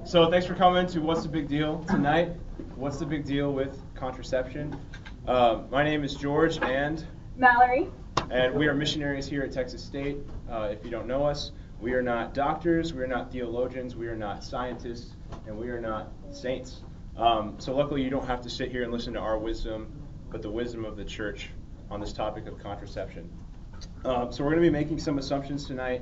So thanks for coming to What's the Big Deal tonight. What's the big deal with contraception? My name is George and Mallory. And we are missionaries here at Texas State. If you don't know us, we are not doctors, we are not theologians, we are not scientists, and we are not saints. So luckily you don't have to sit here and listen to our wisdom, but the wisdom of the church on this topic of contraception. So we're going to be making some assumptions tonight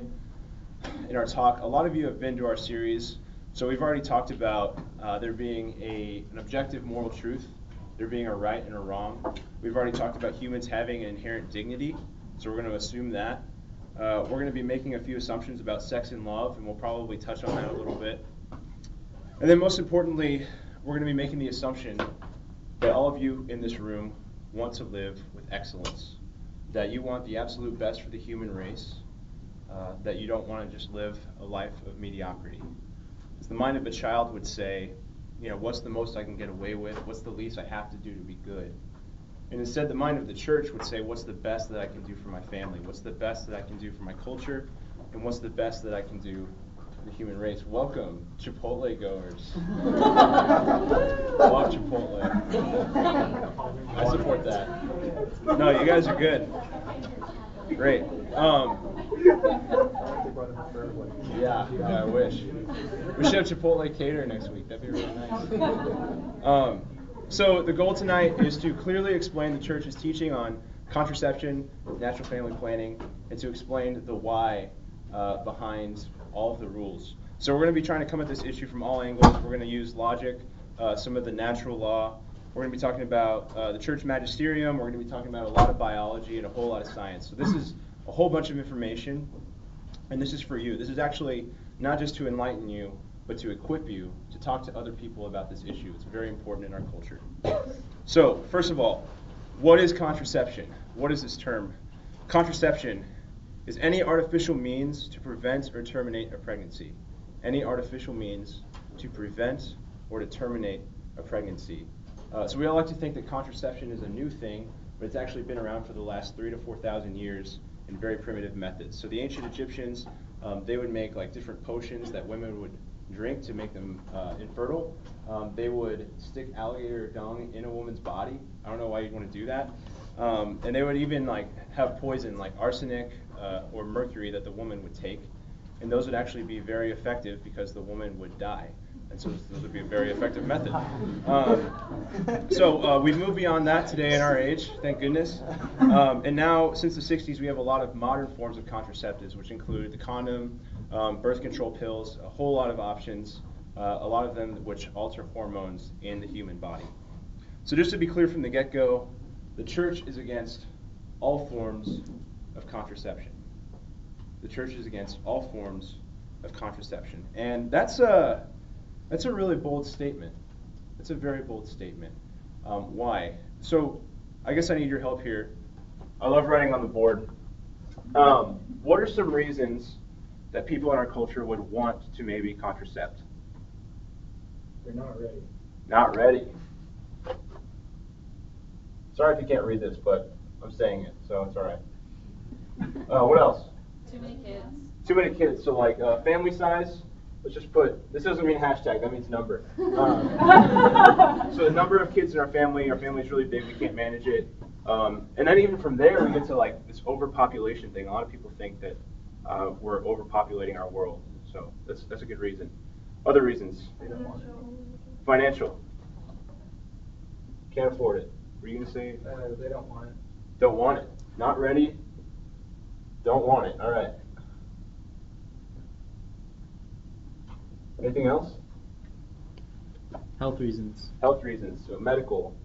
in our talk. A lot of you have been to our series, so we've already talked about there being an objective moral truth, there being a right and a wrong. We've already talked about humans having an inherent dignity, so we're going to assume that. We're going to be making a few assumptions about sex and love, and we'll probably touch on that a little bit. And then most importantly, we're going to be making the assumption that all of you in this room want to live with excellence, that you want the absolute best for the human race, that you don't want to just live a life of mediocrity. As the mind of a child would say, you know, what's the most I can get away with? What's the least I have to do to be good? And instead, the mind of the church would say, what's the best that I can do for my family? What's the best that I can do for my culture? And what's the best that I can do for the human race? Welcome, Chipotle goers. Love Chipotle. I support that. No, you guys are good. Great. Yeah, I wish. We should have Chipotle cater next week. That'd be really nice. So the goal tonight is to clearly explain the church's teaching on contraception, natural family planning, and to explain the why behind all of the rules. So we're going to be trying to come at this issue from all angles. We're going to use logic, some of the natural law. We're going to be talking about the church magisterium. We're going to be talking about a lot of biology and a whole lot of science. So this is a whole bunch of information, and this is for you. This is actually not just to enlighten you, but to equip you to talk to other people about this issue. It's very important in our culture. So, first of all, what is contraception? What is this term? Contraception is any artificial means to prevent or terminate a pregnancy. Any artificial means to prevent or to terminate a pregnancy. So we all like to think that contraception is a new thing, but it's actually been around for the last 3,000 to 4,000 years in very primitive methods. So the ancient Egyptians, they would make like different potions that women would drink to make them infertile. They would stick alligator dung in a woman's body. I don't know why you'd want to do that. And they would even like have poison like arsenic or mercury that the woman would take. And those would actually be very effective because the woman would die. And so those would be a very effective method. So we've moved beyond that today in our age, thank goodness. And now, since the 60s, we have a lot of modern forms of contraceptives, which include the condom, birth control pills, a whole lot of options, a lot of them which alter hormones in the human body. So just to be clear from the get-go, the church is against all forms of contraception. The church is against all forms of contraception. And that's a really bold statement. It's a very bold statement. Why? So I guess I need your help here. I love writing on the board. What are some reasons that people in our culture would want to maybe contracept? They're not ready. Not ready. Sorry if you can't read this, but I'm saying it, so it's all right. What else? Too many kids. Too many kids. So like family size. Let's just put, this doesn't mean hashtag, that means number. So the number of kids in our family is really big, we can't manage it. And then even from there, we get to like this overpopulation thing. A lot of people think that we're overpopulating our world. So that's a good reason. Other reasons? Financial. Can't afford it. Were you going to say? They don't want it. Don't want it. Not ready. Don't want it. All right. Anything else? Health reasons. Health reasons. So medical.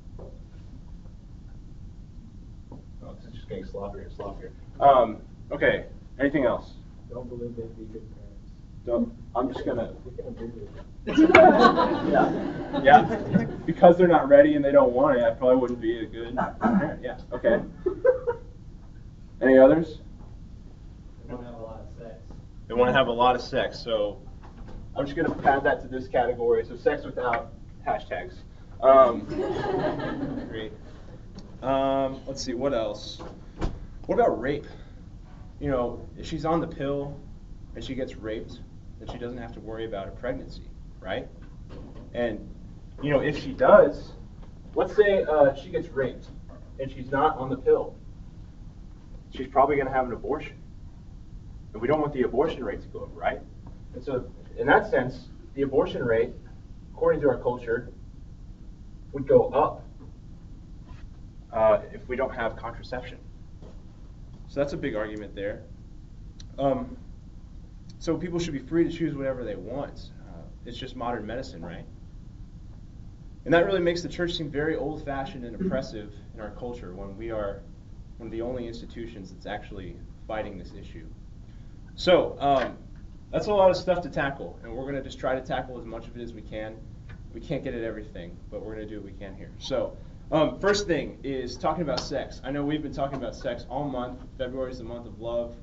Oh, this is just getting sloppier and sloppier. Okay. Anything else? Don't believe they'd be good parents. Don't. I'm just gonna. We can agree with it. Yeah. Because they're not ready and they don't want it, I probably wouldn't be a good parent. Yeah. Okay. Any others? They want to have a lot of sex. They want to have a lot of sex. So I'm just gonna add that to this category. So sex without hashtags. Great. Let's see. What else? What about rape? You know, if she's on the pill, and she gets raped, then she doesn't have to worry about a pregnancy, right? And, if she does, let's say she gets raped and she's not on the pill, she's probably going to have an abortion. And we don't want the abortion rate to go up, right? And so, in that sense, the abortion rate, according to our culture, would go up if we don't have contraception. So that's a big argument there. So people should be free to choose whatever they want. It's just modern medicine, right? And that really makes the church seem very old-fashioned and oppressive in our culture when we are one of the only institutions that's actually fighting this issue. So that's a lot of stuff to tackle, and we're going to just try to tackle as much of it as we can. We can't get at everything, but we're going to do what we can here. So first thing is talking about sex. I know we've been talking about sex all month. February is the month of love.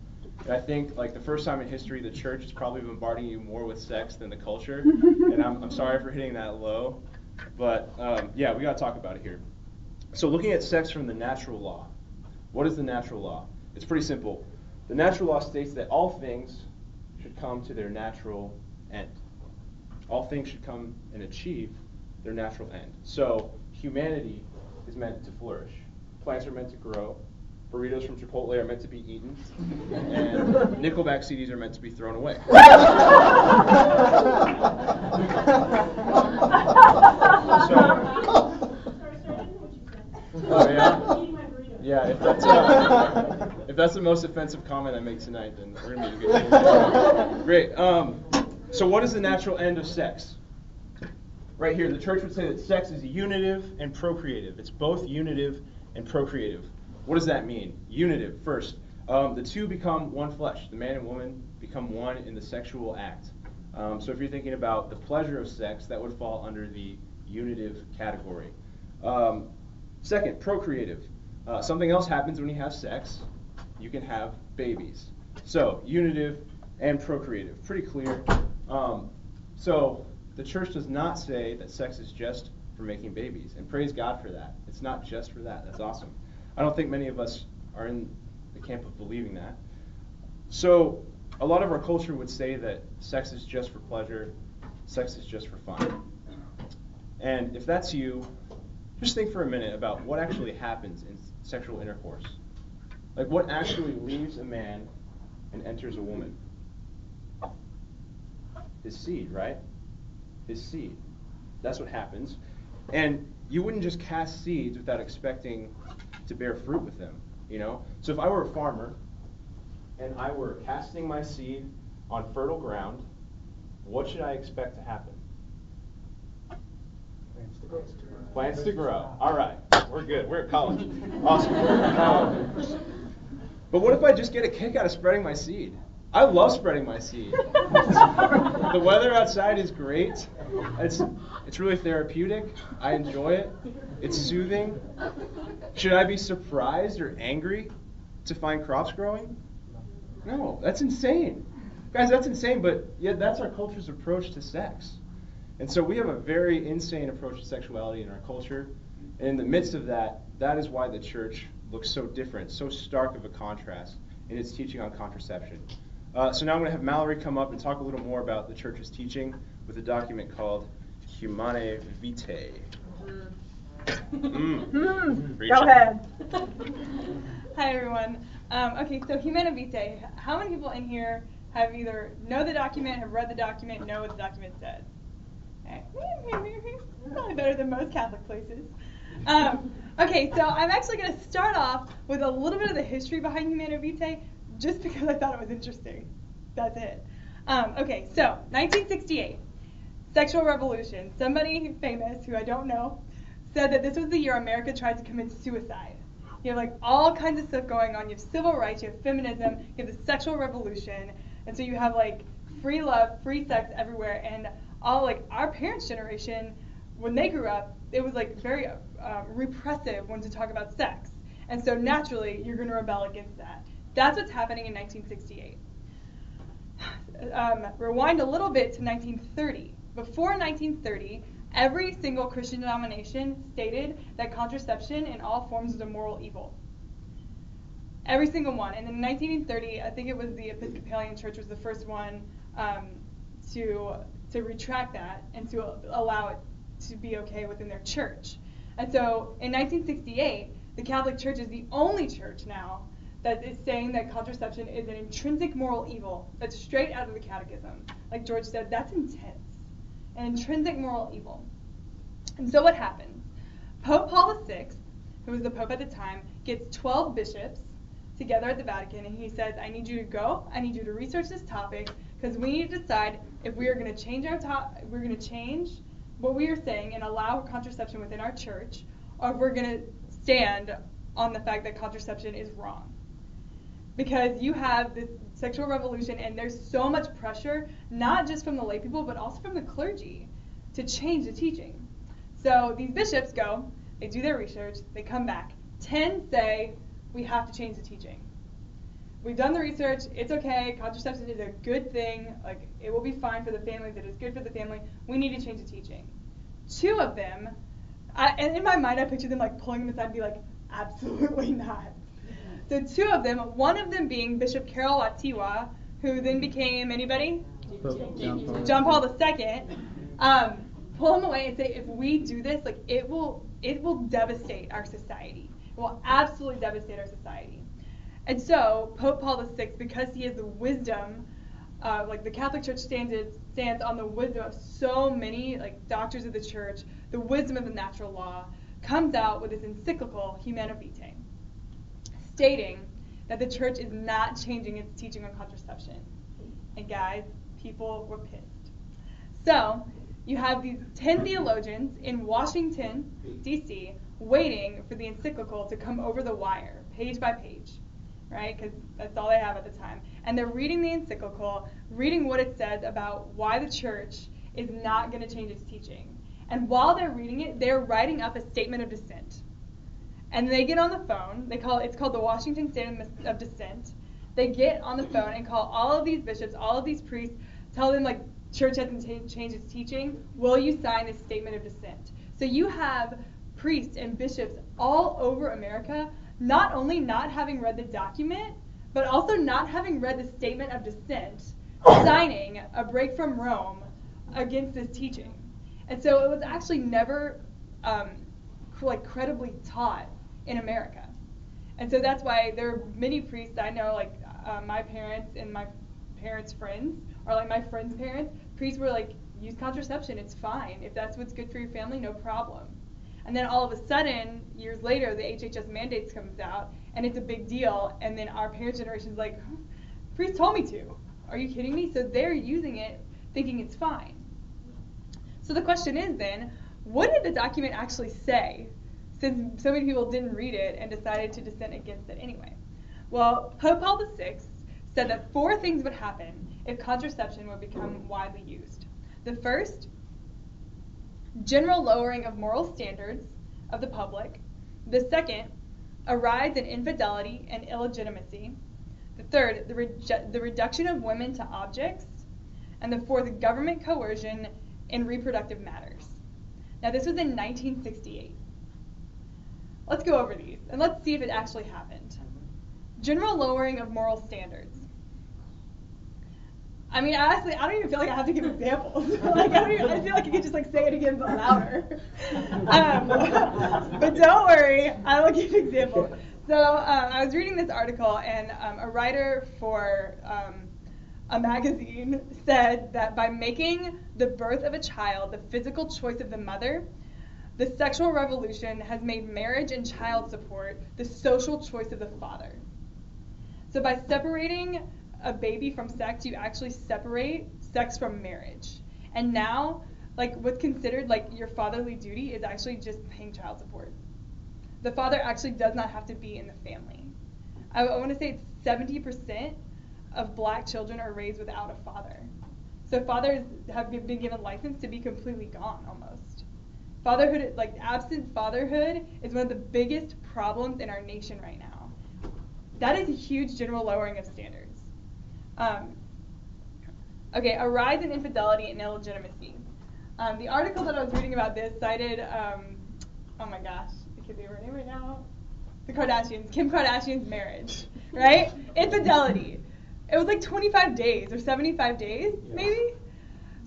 And I think, like, the first time in history, the church is probably bombarding you more with sex than the culture. And I'm sorry for hitting that low. But, yeah, we got to talk about it here. So looking at sex from the natural law. What is the natural law? It's pretty simple. The natural law states that all things should come to their natural end. All things should come and achieve their natural end. So humanity is meant to flourish. Plants are meant to grow. Burritos from Chipotle are meant to be eaten. And Nickelback CDs are meant to be thrown away. Oh yeah? Yeah, if that's the most offensive comment I make tonight, then we're going to be a good team. Great. So what is the natural end of sex? Right here, the church would say that sex is unitive and procreative. It's both unitive and procreative. What does that mean? Unitive, first. The two become one flesh. The man and woman become one in the sexual act. So if you're thinking about the pleasure of sex, that would fall under the unitive category. Second, procreative. Something else happens when you have sex. You can have babies. So, unitive and procreative. Pretty clear. So, the church does not say that sex is just for making babies. And praise God for that. It's not just for that. That's awesome. I don't think many of us are in the camp of believing that. So, a lot of our culture would say that sex is just for pleasure. Sex is just for fun. And if that's you, just think for a minute about what actually happens in sexual intercourse. Like, what actually leaves a man and enters a woman? His seed, right? His seed. That's what happens. And you wouldn't just cast seeds without expecting to bear fruit with them, So if I were a farmer and I were casting my seed on fertile ground, what should I expect to happen? Plants to grow. All right. We're good. We're at college. Awesome. But what if I just get a kick out of spreading my seed? I love spreading my seed. The weather outside is great. It's really therapeutic. I enjoy it. It's soothing. Should I be surprised or angry to find crops growing? No, that's insane. Guys, that's insane, but yet that's our culture's approach to sex. And so we have a very insane approach to sexuality in our culture. And in the midst of that, that is why the church looks so different, so stark of a contrast in its teaching on contraception. So now I'm going to have Mallory come up and talk a little more about the church's teaching with a document called Humanae Vitae. Go ahead. Hi, everyone. Okay, so Humanae Vitae. How many people in here have either know the document, have read the document, know what the document says? Okay. Probably better than most Catholic places. Okay, so I'm actually going to start off with a little bit of the history behind Humanae Vitae, just because I thought it was interesting. That's it. Okay, so 1968, sexual revolution. Somebody famous, who I don't know, said that this was the year America tried to commit suicide. You have like all kinds of stuff going on. You have civil rights, you have feminism, you have the sexual revolution, and so you have like free love, free sex everywhere, and all like our parents' generation, when they grew up, it was like very repressive when to talk about sex. And so naturally, you're going to rebel against that. That's what's happening in 1968. Rewind a little bit to 1930. Before 1930, every single Christian denomination stated that contraception in all forms is a moral evil. Every single one. And in 1930, I think it was the Episcopalian Church was the first one to retract that and to allow it to be okay within their church. And so in 1968, the Catholic Church is the only church now that is saying that contraception is an intrinsic moral evil. That's straight out of the catechism. Like George said, that's intense. An intrinsic moral evil. And so what happens? Pope Paul VI, who was the Pope at the time, gets 12 bishops together at the Vatican, and he says, I need you to go, I need you to research this topic, because we need to decide if we are going to change we're going to change what we are saying and allow contraception within our church, or if we're going to stand on the fact that contraception is wrong. Because you have this sexual revolution, and there's so much pressure, not just from the lay people, but also from the clergy, to change the teaching. So these bishops go, they do their research, they come back. 10 say, we have to change the teaching. We've done the research, it's okay, contraception is a good thing, like it will be fine for the families, it is good for the family, we need to change the teaching. 2 of them, and in my mind I picture them like pulling them aside and be like, absolutely not. So 2 of them, one of them being Bishop Carol Watiwa, who then became, anybody? John Paul II, pull him away and say, if we do this, like it will devastate our society. It will absolutely devastate our society. And so Pope Paul VI, because he has the wisdom, like the Catholic Church stands on the wisdom of so many like doctors of the church, the wisdom of the natural law, comes out with this encyclical Humanae Vitae, stating that the church is not changing its teaching on contraception. And guys, people were pissed. So you have these 10 theologians in Washington, D.C., waiting for the encyclical to come over the wire, page by page, right? Because that's all they have at the time. And they're reading the encyclical, reading what it says about why the church is not going to change its teaching. And while they're reading it, they're writing up a statement of dissent. And they get on the phone. It's called the Washington Statement of Dissent. They get on the phone and call all of these bishops, all of these priests, tell them like church hasn't changed its teaching. Will you sign this statement of dissent? So you have priests and bishops all over America not only not having read the document, but also not having read the statement of dissent, signing a break from Rome against this teaching. And so it was actually never credibly taught in America. And so that's why there are many priests I know, like my parents and my parents' friends, or like my friends' parents, priests were like, use contraception, it's fine. If that's what's good for your family, no problem. And then all of a sudden, years later, the HHS mandates comes out, and it's a big deal, and then our parents' generation's like, priest told me to. Are you kidding me? So they're using it, thinking it's fine. So the question is then, what did the document actually say, since so many people didn't read it and decided to dissent against it anyway? Well, Pope Paul VI said that 4 things would happen if contraception would become widely used. The first, general lowering of moral standards of the public. The second, a rise in infidelity and illegitimacy. The third, the reduction of women to objects. And the 4th, government coercion in reproductive matters. Now this was in 1968. Let's go over these and let's see if it actually happened. General lowering of moral standards. I mean, honestly, I don't even feel like I have to give examples. Like, I feel like you could just like say it again but louder. But don't worry, I will give examples. So I was reading this article, and a writer for a magazine said that by making the birth of a child the physical choice of the mother, the sexual revolution has made marriage and child support the social choice of the father. So by separating a baby from sex, you actually separate sex from marriage. And now, like what's considered like your fatherly duty is actually just paying child support. The father actually does not have to be in the family. I want to say it's 70% of black children are raised without a father. So fathers have been given license to be completely gone almost. Fatherhood, like absent fatherhood, is one of the biggest problems in our nation right now. That is a huge general lowering of standards. Okay, a rise in infidelity and illegitimacy. The article that I was reading about this cited, oh my gosh, I can't think of her name right now. The Kardashians, Kim Kardashian's marriage. right? Infidelity. It was like 25 days or 75 days, maybe?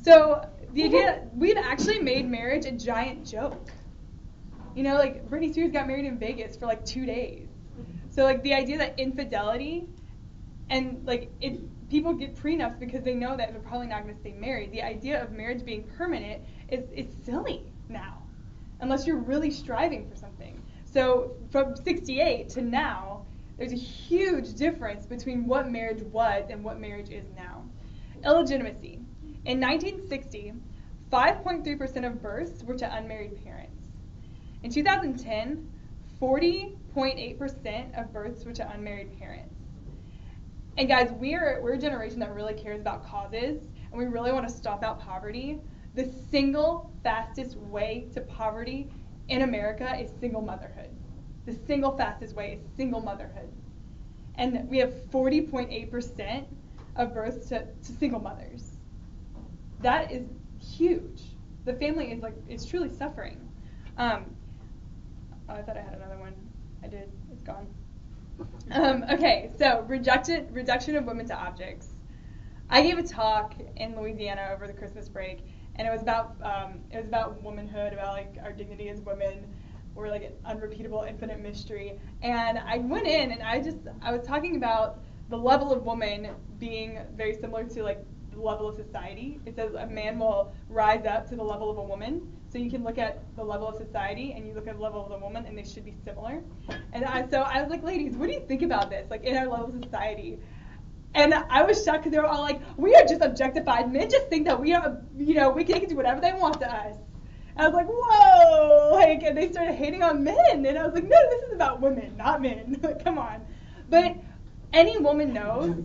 So the idea, we've actually made marriage a giant joke. You know, like Britney Spears got married in Vegas for like 2 days. So like the idea that infidelity and like people get prenups because they know that they're probably not going to stay married. The idea of marriage being permanent is silly now, unless you're really striving for something. So from 68 to now, there's a huge difference between what marriage was and what marriage is now. Illegitimacy. In 1960, 5.3% of births were to unmarried parents. In 2010, 40.8% of births were to unmarried parents. And guys, we're a generation that really cares about causes, and we really want to stomp out poverty. The single fastest way to poverty in America is single motherhood. The single fastest way is single motherhood. And we have 40.8% of births to single mothers. That is huge. The family is truly suffering. I thought I had another one. I did. It's gone. Okay, so reduction of women to objects. I gave a talk in Louisiana over the Christmas break, and it was about womanhood, about like our dignity as women. We're like an unrepeatable, infinite mystery. And I went in and I was talking about the level of woman being very similar to like the level of society. It says a man will rise up to the level of a woman. So you can look at the level of society and you look at the level of the woman, and they should be similar. And so I was like, ladies, what do you think about this? Like in our level of society. And I was shocked because they were all like, we are just objectified. Men just think that we are, we can do whatever they want to us. And I was like, whoa, and they started hating on men. And I was like, no, this is about women, not men. Come on. But any woman knows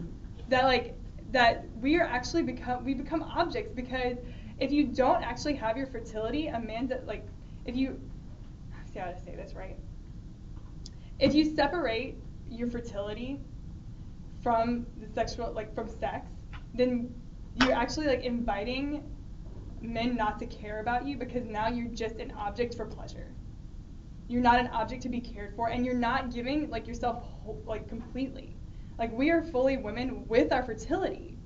that we become objects, because if you don't actually have your fertility, a man that see how to say this right. If you separate your fertility from the sexual, from sex, then you're actually inviting men not to care about you, because now you're just an object for pleasure. You're not an object to be cared for, and you're not giving yourself completely. We are fully women with our fertility,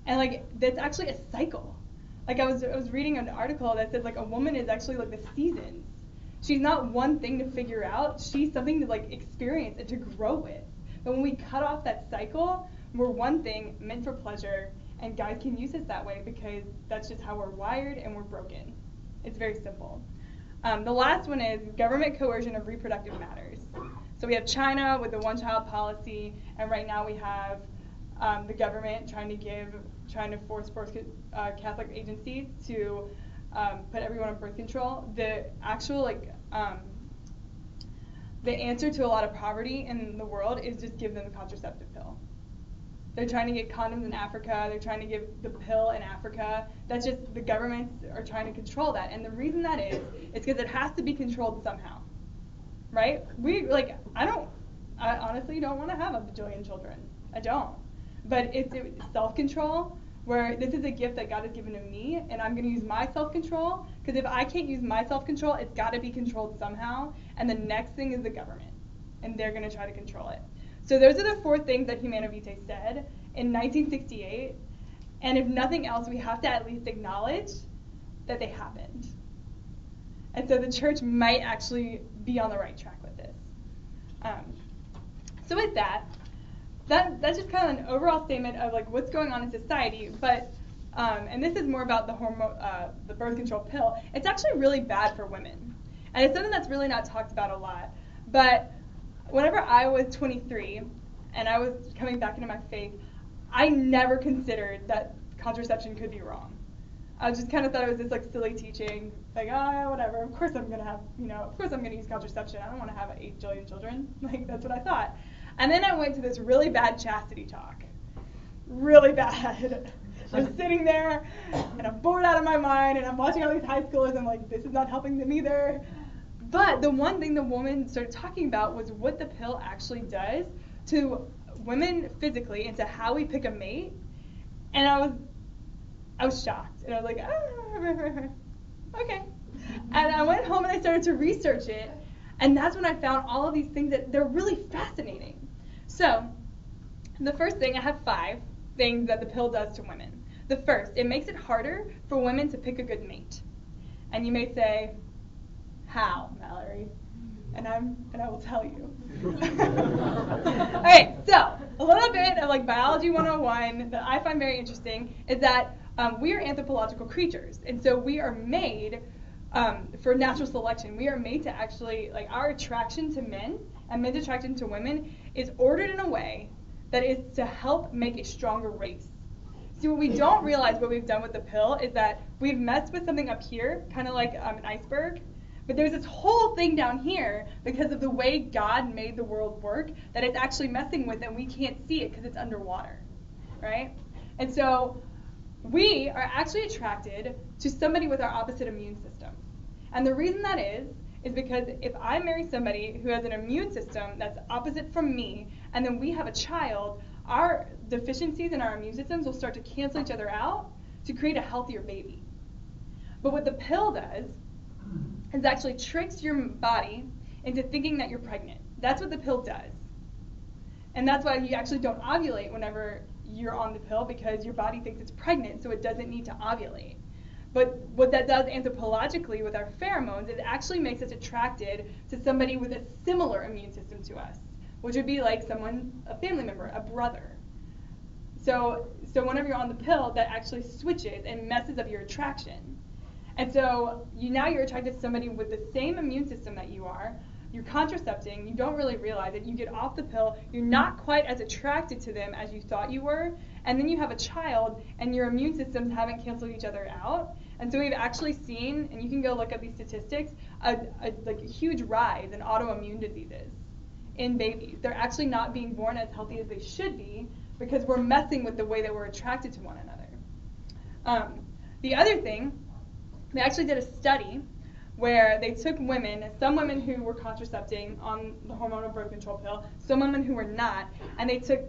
and that's actually a cycle. I was reading an article that said a woman is actually the seasons. She's not one thing to figure out. She's something to experience and to grow with. But when we cut off that cycle, we're one thing meant for pleasure, and guys can use it that way because that's just how we're wired and we're broken. It's very simple. The last one is government coercion of reproductive matters. So we have China with the one-child policy, and right now we have the government trying to force Catholic agencies to put everyone on birth control. The actual the answer to a lot of poverty in the world is just give them the contraceptive pill. They're trying to get condoms in Africa. They're trying to give the pill in Africa. That's just, the governments are trying to control that. And the reason that is because it has to be controlled somehow, right? I honestly don't want to have a bajillion children. I don't. But it's self-control, where this is a gift that God has given to me, and I'm going to use my self-control, because if I can't use my self-control, it's got to be controlled somehow, and the next thing is the government, and they're going to try to control it. So those are the 4 things that Humanae Vitae said in 1968, and if nothing else, we have to at least acknowledge that they happened. And so the church might actually be on the right track with this. So with that's just kind of an overall statement of what's going on in society, but and this is more about the birth control pill. It's actually really bad for women, and it's something that's really not talked about a lot. But whenever I was 23 and I was coming back into my faith, I never considered that contraception could be wrong. I just kind of thought it was this silly teaching, whatever. Of course I'm gonna have, of course I'm gonna use contraception. I don't want to have 8 jillion children. That's what I thought. And then I went to this really bad chastity talk. Really bad. I'm sitting there, and I'm bored out of my mind, and I'm watching all these high schoolers, and I'm like, this is not helping them either. But the one thing the woman started talking about was what the pill actually does to women physically and to how we pick a mate. And I was shocked. And I was like, okay. And I went home and I started to research it. And that's when I found all of these things that they're really fascinating. So, the first thing, I have 5 things that the pill does to women. The first, it makes it harder for women to pick a good mate. And you may say, how, Mallory? And I will tell you. Okay, so a little bit of like biology 101 that I find very interesting is that we are anthropological creatures, and so we are made for natural selection. We are made to actually, like, our attraction to men and men's attraction to women is ordered in a way that is to help make a stronger race. See, what we don't realize what we've done with the pill is that we've messed with something up here, kind of like an iceberg, but there's this whole thing down here because of the way God made the world work that it's actually messing with, and we can't see it because it's underwater, right? And so we are actually attracted to somebody with our opposite immune system. And the reason that is because if I marry somebody who has an immune system that's opposite from me, and then we have a child, our deficiencies in our immune systems will start to cancel each other out to create a healthier baby. But what the pill does is actually tricks your body into thinking that you're pregnant. That's what the pill does. And that's why you actually don't ovulate whenever you're on the pill, because your body thinks it's pregnant, so it doesn't need to ovulate. But what that does anthropologically with our pheromones, it actually makes us attracted to somebody with a similar immune system to us, which would be like someone, a family member, a brother. So whenever you're on the pill, that actually switches and messes up your attraction. And so now you're attracted to somebody with the same immune system that you are. You're contracepting, you don't really realize it, you get off the pill, you're not quite as attracted to them as you thought you were, and then you have a child and your immune systems haven't canceled each other out. And so we've actually seen, and you can go look up these statistics, like a huge rise in autoimmune diseases in babies. They're actually not being born as healthy as they should be because we're messing with the way that we're attracted to one another. The other thing, they actually did a study where they took women, some women who were contracepting on the hormonal birth control pill, some women who were not, and they took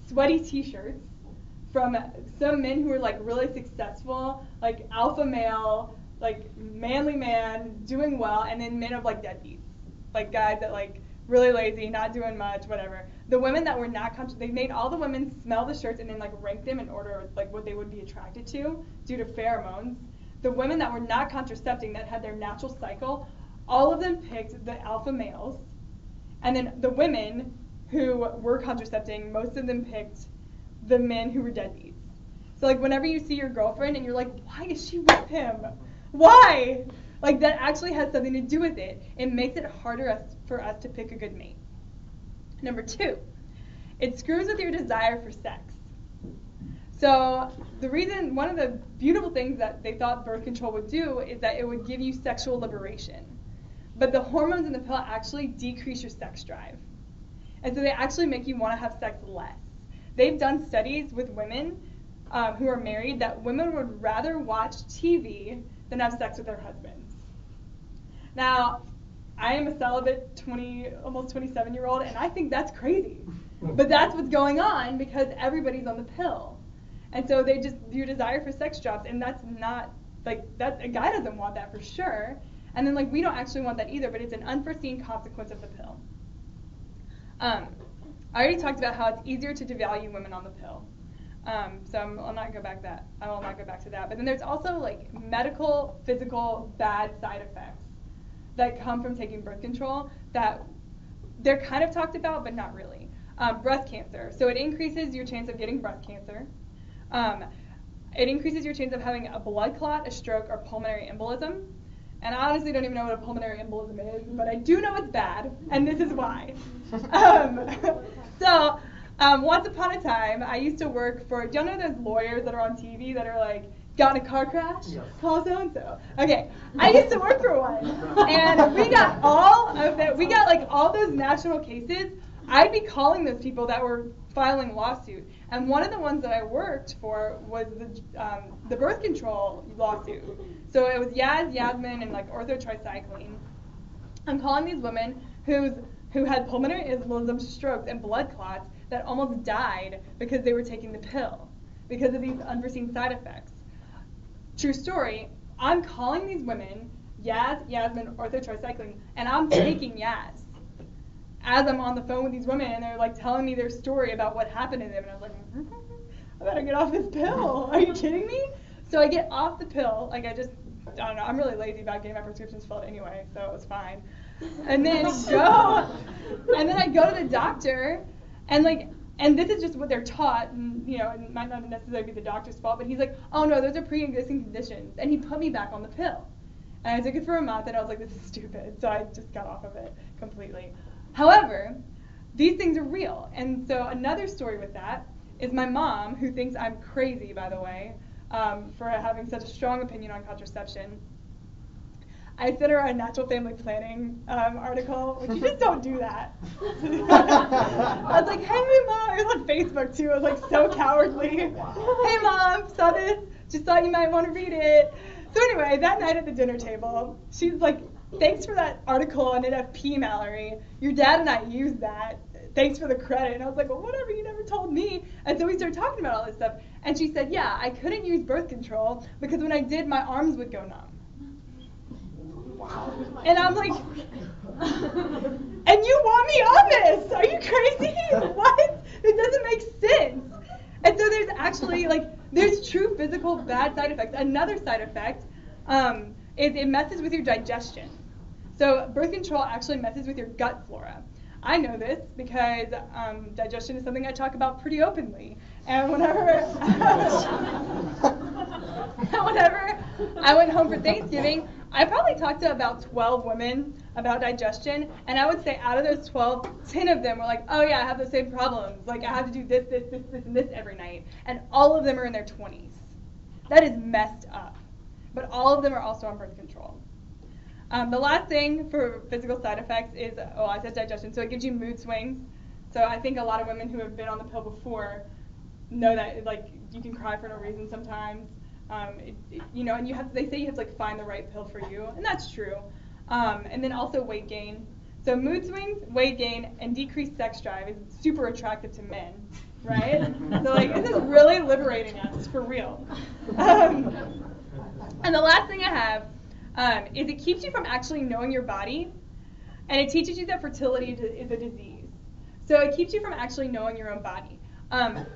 sweaty t-shirts from some men who were like really successful, like alpha male, like manly man, doing well, and then men of like deadbeats, like guys that like really lazy, not doing much, whatever. The women that were not they made all the women smell the shirts and then like rank them in order like what they would be attracted to due to pheromones. The women that were not contracepting, that had their natural cycle, all of them picked the alpha males. And then the women who were contracepting, most of them picked the men who were deadbeats. So like whenever you see your girlfriend and you're like, why is she with him? Why? Like that actually has something to do with it. It makes it harder for us to pick a good mate. Number 2, it screws with your desire for sex. So one of the beautiful things that they thought birth control would do is that it would give you sexual liberation. But the hormones in the pill actually decrease your sex drive. And so they actually make you want to have sex less. They've done studies with women who are married that women would rather watch TV than have sex with their husbands. Now, I am a celibate almost 27-year-old, and I think that's crazy. But that's what's going on because everybody's on the pill. And so your desire for sex drops, and that's not, like, a guy doesn't want that for sure. And then, like, we don't actually want that either, but it's an unforeseen consequence of the pill. I already talked about how it's easier to devalue women on the pill. So I will not go back to that. But then there's also, like, medical, physical, bad side effects that come from taking birth control that they're kind of talked about, but not really. Breast cancer. So it increases your chance of getting breast cancer. It increases your chance of having a blood clot, a stroke, or pulmonary embolism. And I honestly don't even know what a pulmonary embolism is, but I do know it's bad, and this is why. Once upon a time, I used to work for, do y'all know those lawyers that are on TV that are like, got in a car crash? Yes. Call so-and-so. Okay, I used to work for one, and we got all those national cases. I'd be calling those people that were filing lawsuit. And one of the ones that I worked for was the birth control lawsuit. So it was Yasmin, and like orthotricycline. I'm calling these women who had pulmonary embolism, strokes, and blood clots that almost died because they were taking the pill because of these unforeseen side effects. True story. I'm calling these women Yasmin, orthotricycline, and I'm taking Yaz. as I'm on the phone with these women, and they're like telling me their story about what happened to them, and I was like, I better get off this pill. Are you kidding me? So I get off the pill. Like I don't know. I'm really lazy about getting my prescriptions filled anyway, so it was fine. And then I go to the doctor, and this is just what they're taught, and it might not necessarily be the doctor's fault, but he's like, oh no, those are pre-existing conditions, and he put me back on the pill. And I took it for a month, and I was like, this is stupid, so I just got off of it completely. However, these things are real, and so another story with that is my mom, who thinks I'm crazy, by the way, for having such a strong opinion on contraception. I sent her a natural family planning article, which you just don't do that. I was like, hey mom, it was on Facebook too, I was like so cowardly. Hey mom, saw this, just thought you might want to read it. So anyway, that night at the dinner table, she's like, thanks for that article on NFP, Mallory. Your dad and I used that. Thanks for the credit. And I was like, well, whatever, you never told me. And so we started talking about all this stuff. And she said, yeah, I couldn't use birth control because when I did, my arms would go numb. And I'm like, and you want me on this? Are you crazy? What? It doesn't make sense. And so there's actually, there's true physical bad side effects. Another side effect is it messes with your digestion. So birth control actually messes with your gut flora. I know this because digestion is something I talk about pretty openly. And whenever I went home for Thanksgiving, I probably talked to about 12 women about digestion, and I would say out of those 12, 10 of them were like, oh yeah, I have the same problems. Like I have to do this, and this every night. And all of them are in their 20s. That is messed up. But all of them are also on birth control. The last thing for physical side effects is, I said digestion, so it gives you mood swings. So I think a lot of women who have been on the pill before know that you can cry for no reason sometimes. And they say you have to find the right pill for you, and that's true. And then also weight gain. So mood swings, weight gain, and decreased sex drive is super attractive to men, right? So this is really liberating us, for real. And the last thing I have is it keeps you from actually knowing your body, and it teaches you that fertility is a disease. So it keeps you from actually knowing your own body.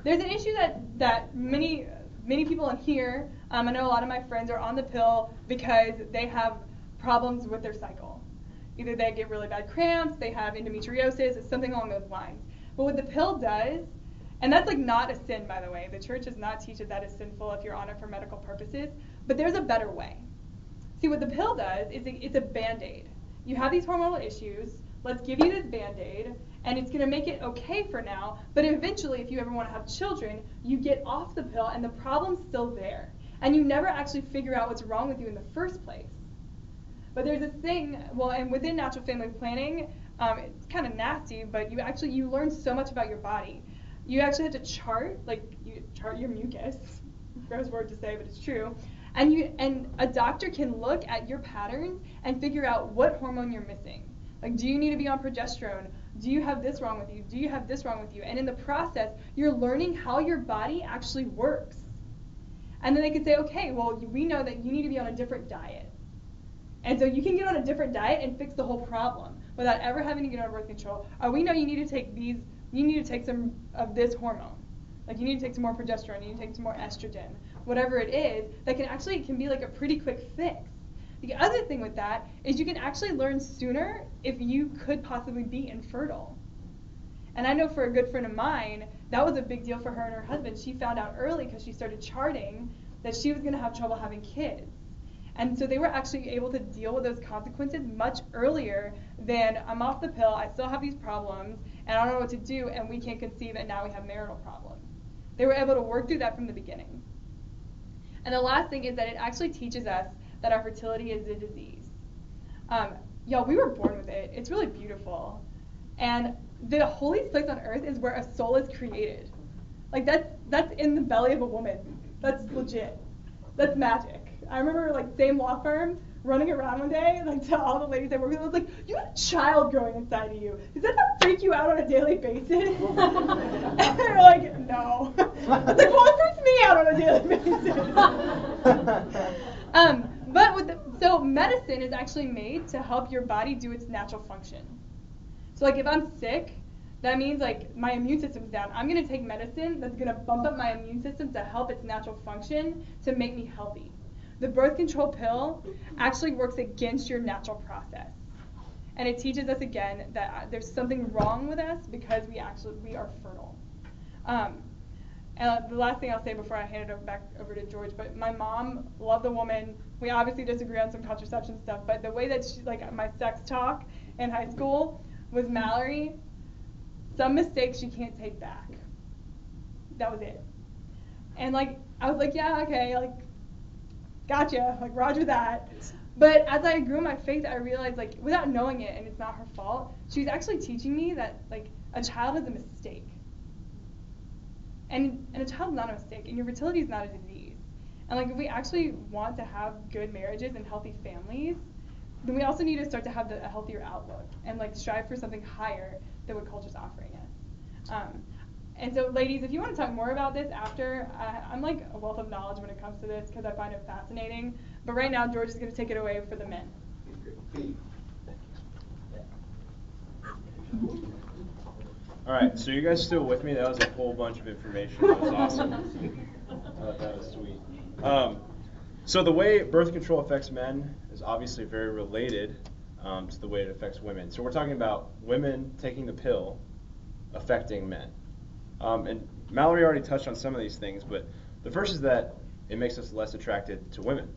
There's an issue that many people in here, I know a lot of my friends are on the pill because they have problems with their cycle. Either they get really bad cramps, they have endometriosis, something along those lines. But what the pill does, and that's not a sin, by the way. The church does not teach that is sinful if you're on it for medical purposes, but there's a better way. See, what the pill does is it's a Band-Aid. You have these hormonal issues, let's give you this Band-Aid, and it's going to make it okay for now, but eventually, if you ever want to have children, you get off the pill and the problem's still there. And you never actually figure out what's wrong with you in the first place. But there's this thing, and within natural family planning, it's kind of nasty, but you learn so much about your body. You actually have to chart your mucus. Gross word to say, but it's true. And a doctor can look at your patterns and figure out what hormone you're missing. Do you need to be on progesterone? Do you have this wrong with you? Do you have this wrong with you? And in the process, you're learning how your body actually works. And then they could say, okay, well, we know that you need to be on a different diet. And so you can get on a different diet and fix the whole problem without ever having to get on birth control. Or we know you need to take some of this hormone. You need to take some more progesterone, you need to take some more estrogen, whatever it is, that can be a pretty quick fix. The other thing with that is you can actually learn sooner if you could possibly be infertile. And I know for a good friend of mine, that was a big deal for her and her husband. She found out early because she started charting that she was going to have trouble having kids. And so they were actually able to deal with those consequences much earlier than I'm off the pill, I still have these problems, and I don't know what to do, and we can't conceive, and now we have marital problems. They were able to work through that from the beginning. And the last thing is that it actually teaches us that our fertility is a disease. Y'all, we were born with it. It's really beautiful. And the holiest place on earth is where a soul is created. That's in the belly of a woman. That's legit. That's magic. I remember same law firm running around one day to all the ladies I work with. I was like, you have a child growing inside of you. Does that not freak you out on a daily basis? And they're like, no. I was like, well, it freaks me out on a daily basis. So medicine is actually made to help your body do its natural function. So like if I'm sick, that means like my immune system's down. I'm gonna take medicine that's gonna bump up my immune system to help its natural function to make me healthy. The birth control pill actually works against your natural process. And it teaches us again that there's something wrong with us because we are fertile. And the last thing I'll say before I hand it back over to George, but my mom loved the woman. We obviously disagree on some contraception stuff, but the way that she, like my sex talk in high school was Mallory, some mistakes she can't take back. That was it. And like, I was like, yeah, okay, like, gotcha, like roger that. But as I grew in my faith, I realized, like, without knowing it, and it's not her fault, she was actually teaching me that, like, a child is a mistake. And a child is not a mistake, and your fertility is not a disease. And, like, if we actually want to have good marriages and healthy families, then we also need to start to have a healthier outlook and, like, strive for something higher than what culture's offering us. And so, ladies, if you want to talk more about this after, I'm like a wealth of knowledge when it comes to this because I find it fascinating. But right now, George is going to take it away for the men. All right, so you guys still with me? That was a whole bunch of information. That was awesome. That was sweet. So the way birth control affects men is obviously very related to the way it affects women. So we're talking about women taking the pill affecting men. And Mallory already touched on some of these things, but the first is that it makes us less attracted to women.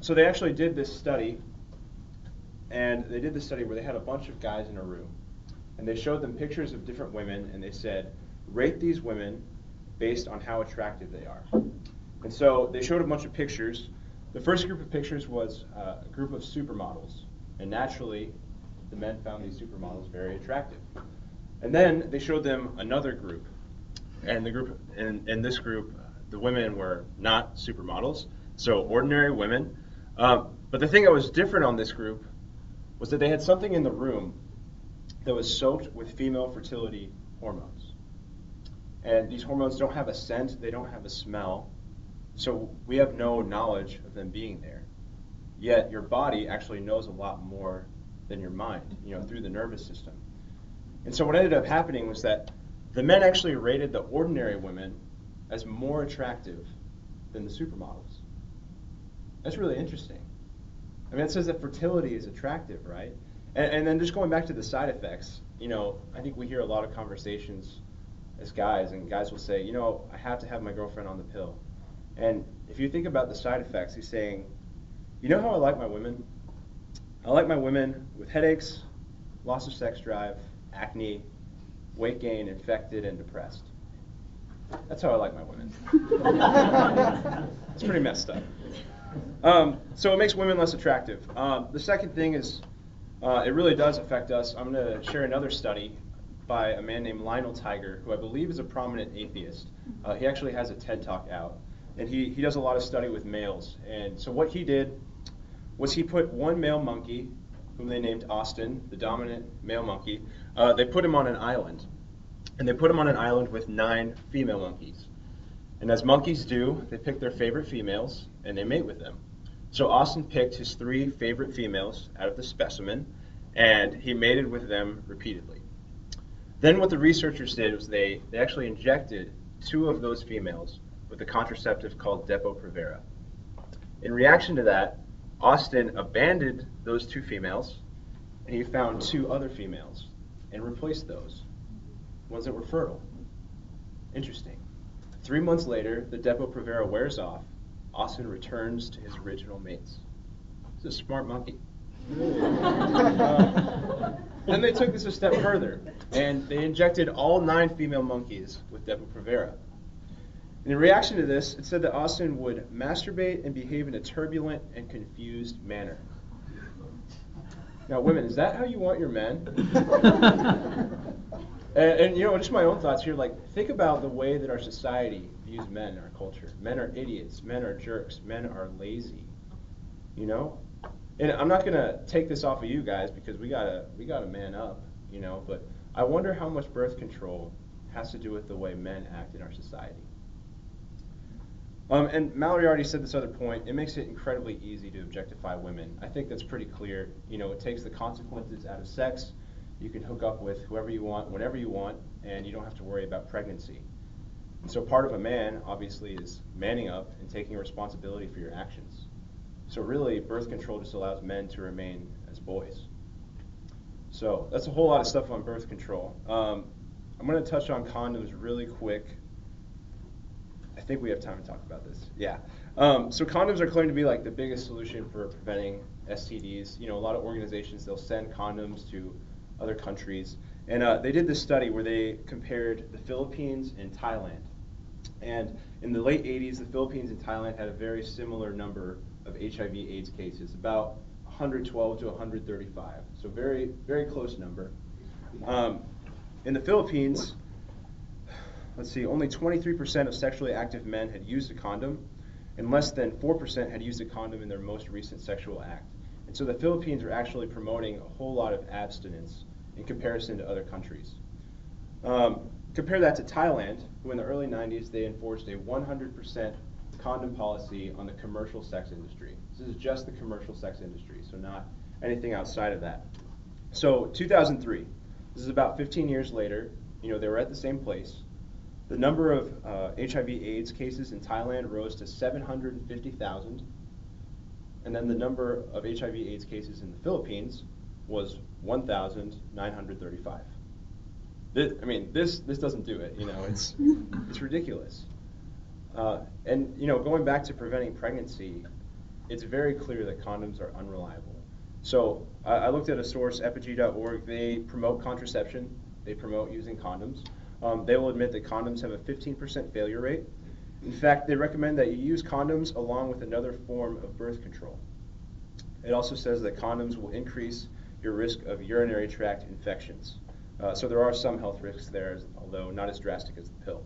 So they actually did this study, and they did this study where they had a bunch of guys in a room, and they showed them pictures of different women, and they said, rate these women based on how attractive they are. And so they showed a bunch of pictures. The first group of pictures was a group of supermodels, and naturally, the men found these supermodels very attractive. And then they showed them another group, and in this group, the women were not supermodels, so ordinary women. But the thing that was different on this group was that they had something in the room that was soaked with female fertility hormones. And these hormones don't have a scent, they don't have a smell, so we have no knowledge of them being there. Yet your body actually knows a lot more than your mind, through the nervous system. And so what ended up happening was that the men actually rated the ordinary women as more attractive than the supermodels. That's really interesting. I mean, it says that fertility is attractive, right? And then just going back to the side effects, I think we hear a lot of conversations as guys, and guys will say, I have to have my girlfriend on the pill. And if you think about the side effects, he's saying, how I like my women? I like my women with headaches, loss of sex drive, acne, weight gain, infected, and depressed. That's how I like my women. It's pretty messed up. So it makes women less attractive. The second thing is it really does affect us. I'm going to share another study by a man named Lionel Tiger, who I believe is a prominent atheist. He actually has a TED Talk out, and he does a lot of study with males. And so what he did was he put one male monkey, whom they named Austin, the dominant male monkey, they put him on an island. And they put him on an island with 9 female monkeys. And as monkeys do, they pick their favorite females, and they mate with them. So Austin picked his 3 favorite females out of the specimen, and he mated with them repeatedly. Then what the researchers did was they actually injected 2 of those females with a contraceptive called Depo-Provera. In reaction to that, Austin abandoned those 2 females, and he found 2 other females and replaced those, ones that were fertile. Interesting. 3 months later, the Depo-Provera wears off. Austin returns to his original mates. He's a smart monkey. Then they took this a step further, and they injected all 9 female monkeys with Depo-Provera. In reaction to this, it said that Austin would masturbate and behave in a turbulent and confused manner. Now, women, is that how you want your men? And just my own thoughts here, think about the way that our society views men in our culture. Men are idiots, men are jerks, men are lazy, And I'm not gonna take this off of you guys because we gotta man up, but I wonder how much birth control has to do with the way men act in our society. And Mallory already said this other point. It makes it incredibly easy to objectify women. I think that's pretty clear. It takes the consequences out of sex. You can hook up with whoever you want, whenever you want, and you don't have to worry about pregnancy. And so part of a man, obviously, is manning up and taking responsibility for your actions. So really, birth control just allows men to remain as boys. So that's a whole lot of stuff on birth control. I'm going to touch on condoms really quick. I think we have time to talk about this. Yeah. So condoms are claimed to be like the biggest solution for preventing STDs. You know, a lot of organizations, they'll send condoms to other countries. And they did this study where they compared the Philippines and Thailand. And in the late 80s, the Philippines and Thailand had a very similar number of HIV/AIDS cases, about 112 to 135. So very, very close number. In the Philippines, let's see, only 23% of sexually active men had used a condom, and less than 4% had used a condom in their most recent sexual act. And so the Philippines are actually promoting a whole lot of abstinence in comparison to other countries. Compare that to Thailand, who in the early 90s, they enforced a 100% condom policy on the commercial sex industry. This is just the commercial sex industry, so not anything outside of that. So 2003, this is about 15 years later, you know, they were at the same place. The number of HIV/AIDS cases in Thailand rose to 750,000, and then the number of HIV/AIDS cases in the Philippines was 1,935. This doesn't do it. You know, it's ridiculous. And you know, going back to preventing pregnancy, it's very clear that condoms are unreliable. So I looked at a source, epg.org. They promote contraception. They promote using condoms. They will admit that condoms have a 15% failure rate. In fact, they recommend that you use condoms along with another form of birth control. It also says that condoms will increase your risk of urinary tract infections. So there are some health risks there, although not as drastic as the pill.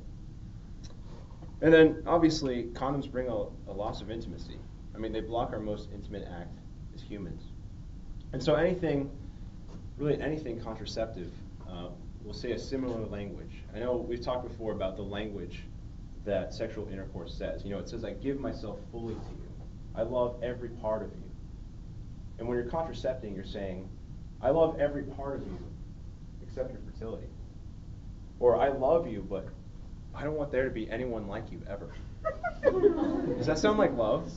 And then, obviously, condoms bring a loss of intimacy. I mean, they block our most intimate act as humans. And so really anything contraceptive, will say a similar language. I know we've talked before about the language that sexual intercourse says. You know, it says, I give myself fully to you. I love every part of you. And when you're contracepting, you're saying, I love every part of you except your fertility. Or I love you, but I don't want there to be anyone like you ever. Does that sound like love?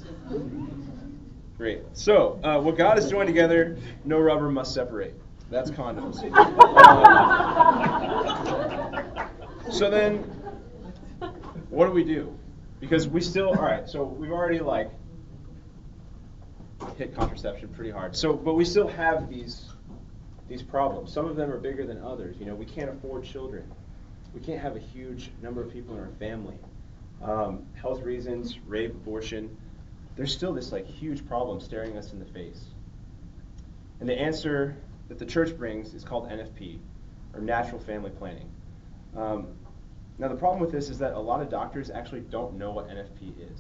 Great. So, what God has joined together, no rubber must separate. That's condoms. So then, what do we do? Because we still, all right, so we've already hit contraception pretty hard. So, but we still have these problems. Some of them are bigger than others. You know, we can't afford children. We can't have a huge number of people in our family. Health reasons, rape, abortion. There's still this huge problem staring us in the face. And the answer that the church brings is called NFP, or natural family planning. Now the problem with this is that a lot of doctors actually don't know what NFP is.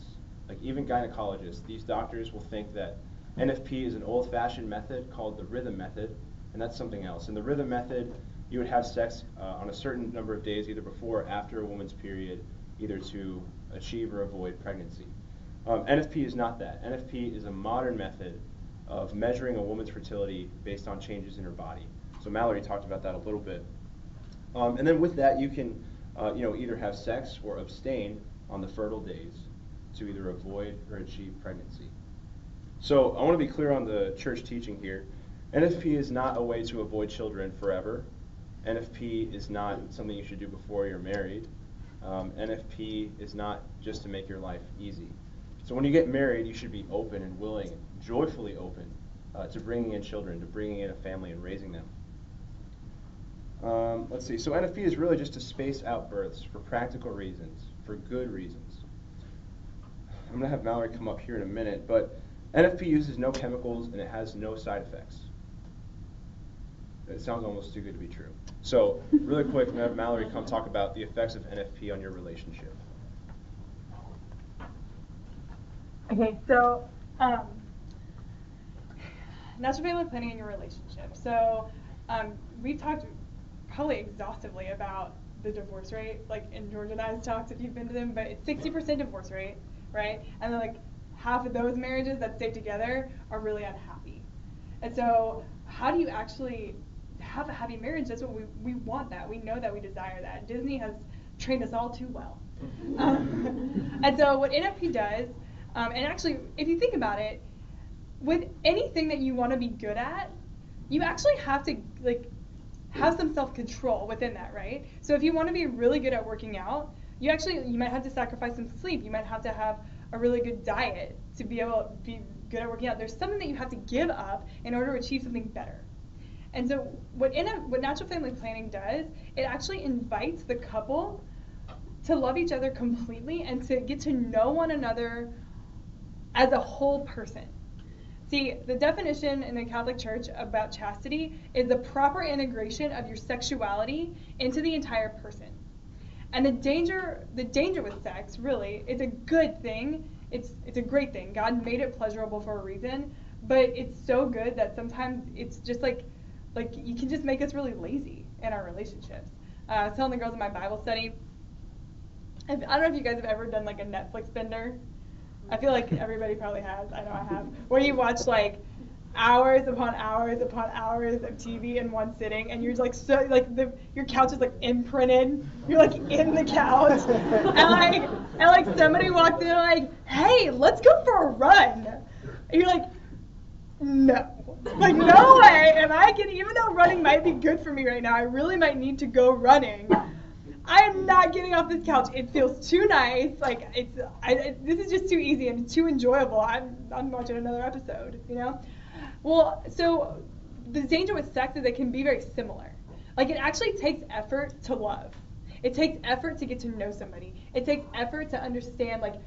Like even gynecologists, these doctors will think that NFP is an old-fashioned method called the rhythm method, and that's something else. In the rhythm method, you would have sex on a certain number of days, either before or after a woman's period, either to achieve or avoid pregnancy. NFP is not that. NFP is a modern method of measuring a woman's fertility based on changes in her body. So Mallory talked about that a little bit. And then with that, you can either have sex or abstain on the fertile days to either avoid or achieve pregnancy. So I want to be clear on the church teaching here. NFP is not a way to avoid children forever. NFP is not something you should do before you're married. NFP is not just to make your life easy. So when you get married, you should be open and willing, joyfully open to bringing in children, to bringing in a family and raising them. Let's see. So NFP is really just to space out births for practical reasons, for good reasons. I'm going to have Mallory come up here in a minute, but NFP uses no chemicals and it has no side effects. It sounds almost too good to be true. So really quick, I'm going to have Mallory come talk about the effects of NFP on your relationship. Okay, so natural family planning in your relationship. So we've talked probably exhaustively about the divorce rate, like in George and I's talks if you've been to them, but it's 60% divorce rate, right? And then half of those marriages that stay together are really unhappy. And so how do you actually have a happy marriage, that's what we want that. We know that, we desire that. Disney has trained us all too well. And so what NFP does, and actually, if you think about it, with anything that you want to be good at, you actually have to like have some self-control within that, right? So if you want to be really good at working out, you might have to sacrifice some sleep. You might have to have a really good diet to be able to be good at working out. There's something that you have to give up in order to achieve something better. And so what natural family planning does, it actually invites the couple to love each other completely and to get to know one another as a whole person. See, the definition in the Catholic Church about chastity is the proper integration of your sexuality into the entire person. And the danger with sex, really, is a good thing. It's a great thing. God made it pleasurable for a reason, but it's so good that sometimes it's just like you can just make us really lazy in our relationships. I was telling the girls in my Bible study, I don't know if you guys have ever done like a Netflix bender. I feel like everybody probably has. I know I have. Where you watch like hours upon hours upon hours of TV in one sitting, and you're like your couch is like imprinted. You're like in the couch, and like somebody walks in like, hey, let's go for a run. And you're like, no, like no way. And I can, even though running might be good for me right now, I really might need to go running. I am not getting off this couch. It feels too nice. Like this is just too easy and too enjoyable. I'm watching another episode, you know? Well, so the danger with sex is it can be very similar. Like it actually takes effort to love. It takes effort to get to know somebody. It takes effort to understand like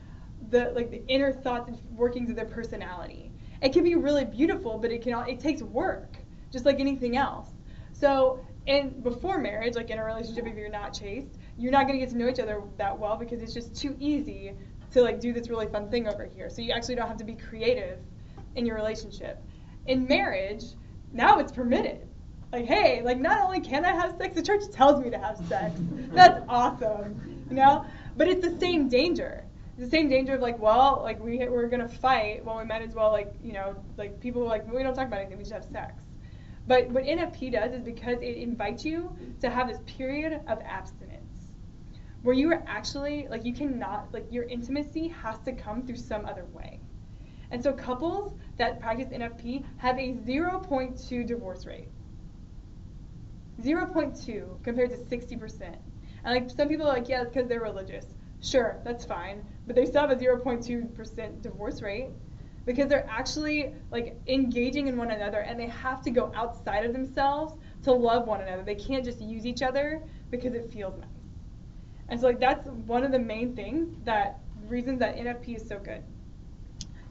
the inner thoughts and workings of their personality. It can be really beautiful, but it takes work, just like anything else. So before marriage, like in a relationship, if you're not chaste, you're not going to get to know each other that well because it's just too easy to like do this really fun thing over here. So you actually don't have to be creative in your relationship. In marriage, now it's permitted. Like, hey, like not only can I have sex, the church tells me to have sex. That's awesome, you know? But it's the same danger. It's the same danger of like, well, like we're going to fight. Well, we might as well like, you know, like people are like, we don't talk about anything, we just have sex. But what NFP does is because it invites you to have this period of abstinence where you are actually, like you cannot, like your intimacy has to come through some other way. And so couples that practice NFP have a 0.2 divorce rate. 0.2 compared to 60%. And like some people are like, yeah, it's because they're religious. Sure, that's fine. But they still have a 0.2% divorce rate. Because they're actually like engaging in one another and they have to go outside of themselves to love one another. They can't just use each other because it feels nice. And so like that's one of the main reasons that NFP is so good.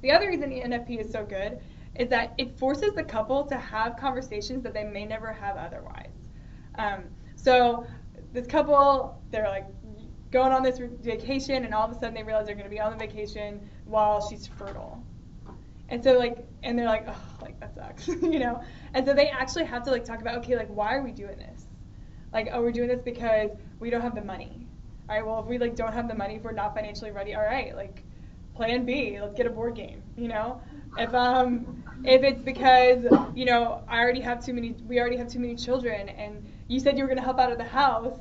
The other reason NFP is so good is that it forces the couple to have conversations that they may never have otherwise. So this couple, they're like going on this vacation and all of a sudden they realize they're going to be on the vacation while she's fertile. And so and they're like, oh, like that sucks, you know? And so they actually have to like talk about, okay, like why are we doing this? Like, oh, we're doing this because we don't have the money. All right, well, if we like don't have the money, if we're not financially ready, all right, like plan B, let's get a board game, you know? If it's because, you know, we already have too many children and you said you were gonna help out of the house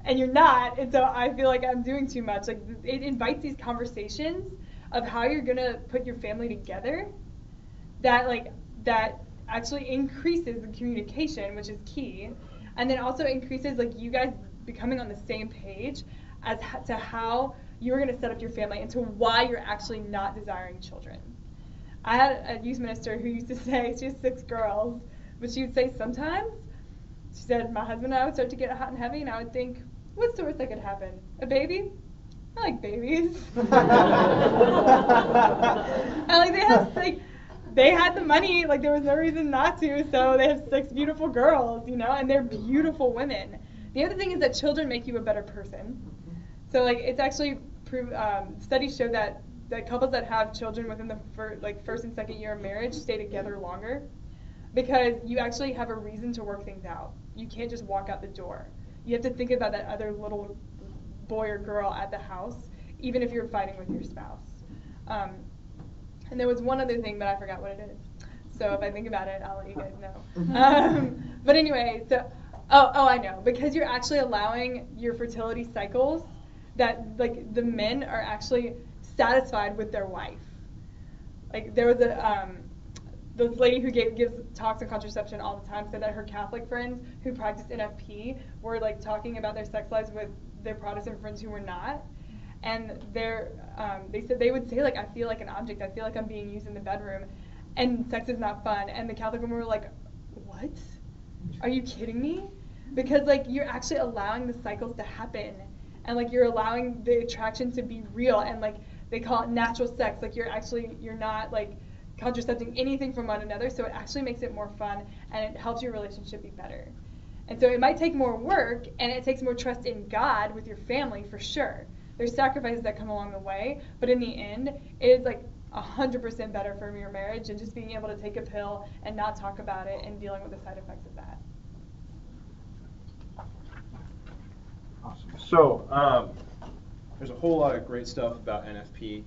and you're not, and so I feel like I'm doing too much. Like it invites these conversations of how you're gonna put your family together that actually increases the communication, which is key, and then also increases like you guys becoming on the same page as to how you're gonna set up your family and to why you're actually not desiring children. I had a youth minister who used to say, she has 6 girls, but she would say sometimes, she said, my husband and I would start to get hot and heavy and I would think, what's the worst that could happen? A baby? I like babies. And like they had the money, like there was no reason not to, so they have 6 beautiful girls, you know, and they're beautiful women. The other thing is that children make you a better person. So like it's actually studies show that couples that have children within the first and second year of marriage stay together longer because you actually have a reason to work things out. You can't just walk out the door. You have to think about that other little boy or girl at the house, even if you're fighting with your spouse. And there was one other thing, but I forgot what it is. So if I think about it, I'll let you guys know. But anyway, so, I know. Because you're actually allowing your fertility cycles that, like, the men are actually satisfied with their wife. Like, there was this lady who gives talks on contraception all the time said that her Catholic friends who practiced NFP were, like, talking about their sex lives with their Protestant friends who were not. And they said they would say, like, I feel like an object. I feel like I'm being used in the bedroom. And sex is not fun. And the Catholic women were like, what? Are you kidding me? Because, like, you're actually allowing the cycles to happen. And, like, you're allowing the attraction to be real. And, like, they call it natural sex. Like, you're not, like, contracepting anything from one another. So it actually makes it more fun. And it helps your relationship be better. And so it might take more work. And it takes more trust in God with your family, for sure. There's sacrifices that come along the way. But in the end, it is, like, 100% better for your marriage and just being able to take a pill and not talk about it and dealing with the side effects of that. Awesome. So there's a whole lot of great stuff about NFP.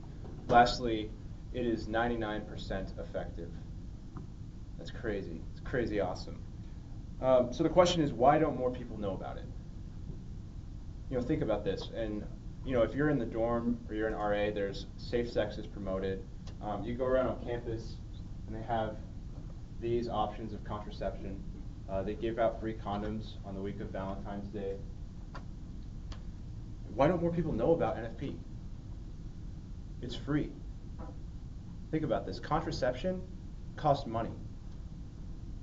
Lastly, it is 99% effective. That's crazy. It's crazy awesome. So the question is, why don't more people know about it? You know, think about this. And you know, if you're in the dorm or you're in RA, there's safe sex is promoted. You go around on campus and they have these options of contraception. They give out free condoms on the week of Valentine's Day. Why don't more people know about NFP? It's free. Think about this. Contraception costs money.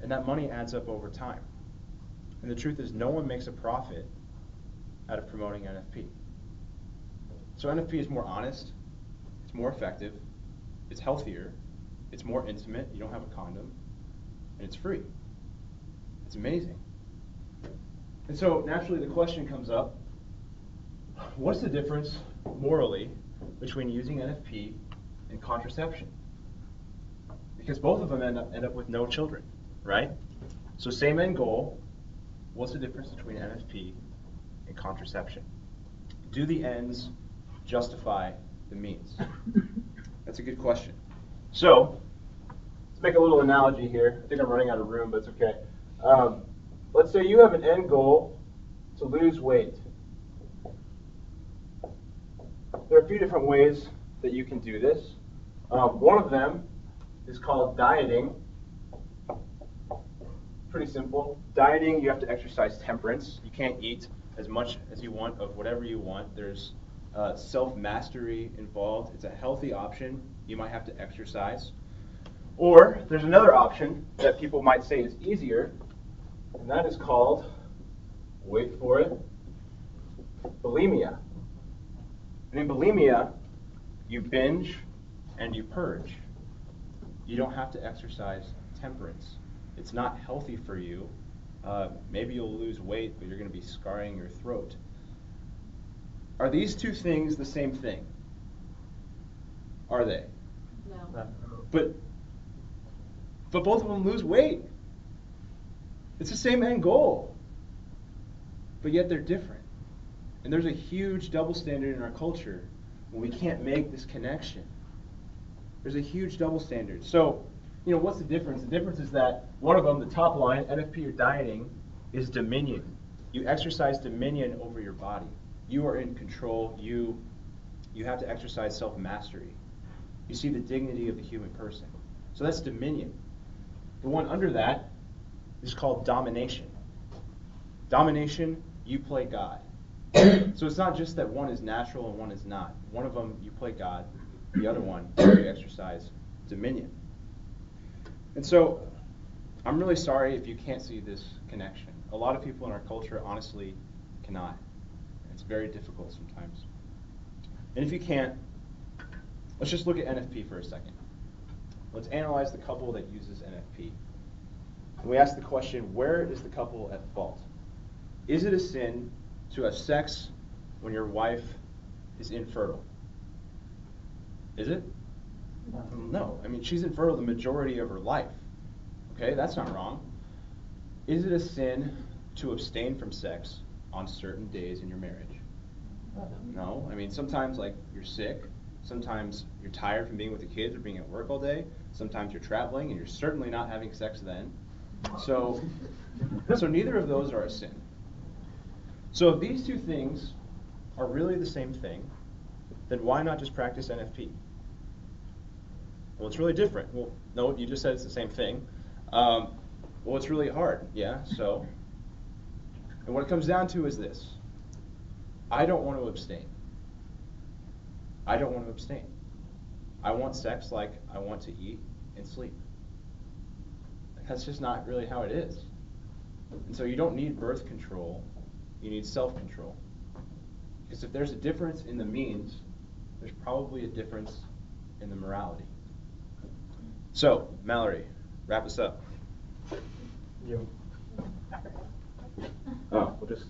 And that money adds up over time. And the truth is, no one makes a profit out of promoting NFP. So NFP is more honest, it's more effective, it's healthier, it's more intimate, you don't have a condom, and it's free. It's amazing. And so naturally the question comes up, what's the difference morally between using NFP and contraception? Because both of them end up with no children, right? So same end goal, what's the difference between NFP and contraception? Do the ends justify the means? That's a good question. So, let's make a little analogy here. I think I'm running out of room, but it's okay. Let's say you have an end goal to lose weight. There are a few different ways that you can do this. One of them is called dieting. Pretty simple. Dieting, you have to exercise temperance. You can't eat as much as you want of whatever you want. There's self-mastery involved. It's a healthy option. You might have to exercise. Or there's another option that people might say is easier, and that is called, wait for it, bulimia. And in bulimia, you binge and you purge. You don't have to exercise temperance. It's not healthy for you. Maybe you'll lose weight, but you're going to be scarring your throat. Are these two things the same thing? Are they? No. But both of them lose weight. It's the same end goal. But yet they're different. And there's a huge double standard in our culture when we can't make this connection. There's a huge double standard. So, you know, what's the difference? The difference is that one of them, the top line, NFP or dieting, is dominion. You exercise dominion over your body. You are in control. You have to exercise self-mastery. You see the dignity of the human person. So that's dominion. The one under that is called domination. Domination, you play God. So it's not just that one is natural and one is not. One of them, you play God. The other one, you exercise dominion. And so I'm really sorry if you can't see this connection. A lot of people in our culture honestly cannot. It's very difficult sometimes. And if you can't, let's just look at NFP for a second. Let's analyze the couple that uses NFP. And we ask the question, where is the couple at fault? Is it a sin to have sex when your wife is infertile? Is it? No. I mean, she's infertile the majority of her life. Okay, that's not wrong. Is it a sin to abstain from sex on certain days in your marriage? No. I mean, sometimes, like, you're sick, Sometimes you're tired from being with the kids or being at work all day. Sometimes you're traveling and you're certainly not having sex then. So neither of those are a sin. So if these two things are really the same thing, then why not just practice NFP? Well, it's really different. Well, no, you just said it's the same thing. Well, it's really hard. Yeah, so. And what it comes down to is this. I don't want to abstain. I don't want to abstain. I want sex like I want to eat and sleep. That's just not really how it is. And so you don't need birth control, you need self-control. Because if there's a difference in the means, there's probably a difference in the morality. So, Mallory, wrap us up. You. Oh, we'll just,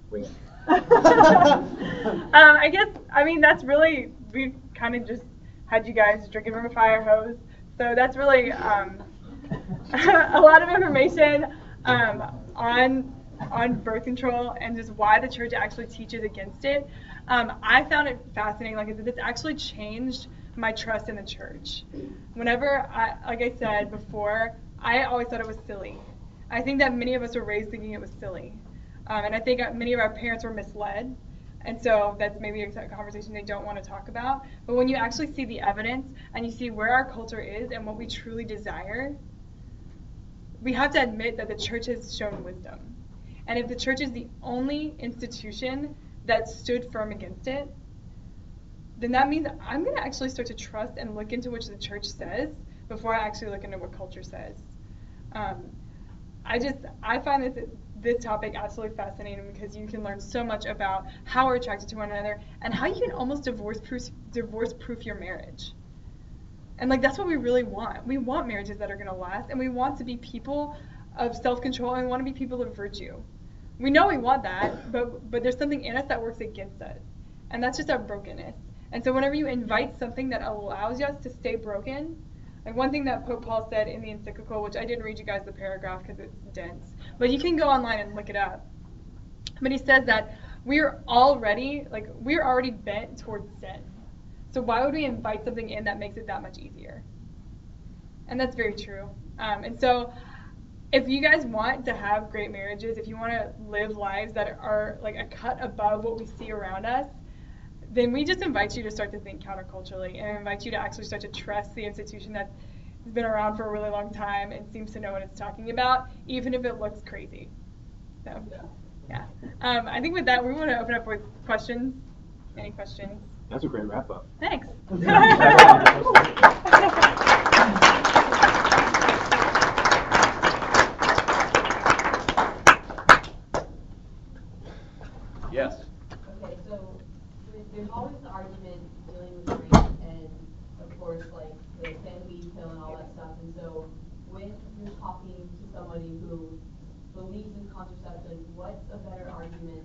wing it. That's really, we've kind of just had you guys drinking from a fire hose. So that's really a lot of information on birth control and just why the church actually teaches against it. I found it fascinating, it's actually changed my trust in the church. Whenever, like I said before, I always thought it was silly. I think that many of us were raised thinking it was silly. And I think many of our parents were misled. And so that's maybe a conversation they don't want to talk about. But when you actually see the evidence and you see where our culture is and what we truly desire, we have to admit that the church has shown wisdom. And if the church is the only institution that stood firm against it, then that means I'm going to actually start to trust and look into what the church says before I actually look into what culture says. I find this topic absolutely fascinating because you can learn so much about how we're attracted to one another and how you can almost divorce-proof your marriage. And that's what we really want. We want marriages that are going to last, and we want to be people of self-control, and we want to be people of virtue. We know we want that, but there's something in us that works against it, and that's just our brokenness. And so whenever you invite something that allows us to stay broken, one thing that Pope Paul said in the encyclical, which I didn't read you guys the paragraph because it's dense, but you can go online and look it up. But he says that we're already bent towards sin. So why would we invite something in that makes it that much easier? And that's very true. And so if you guys want to have great marriages, if you want to live lives that are a cut above what we see around us, then we just invite you to start to think counterculturally and invite you to actually start to trust the institution that's been around for a really long time and seems to know what it's talking about, even if it looks crazy. So, yeah. I think with that, we want to open up with questions. Any questions? That's a great wrap-up. Thanks. Yes. Okay, so there's always the argument dealing with rape and, of course, the weed pill and all that stuff. And so when you're talking to somebody who believes in contraception, what's a better argument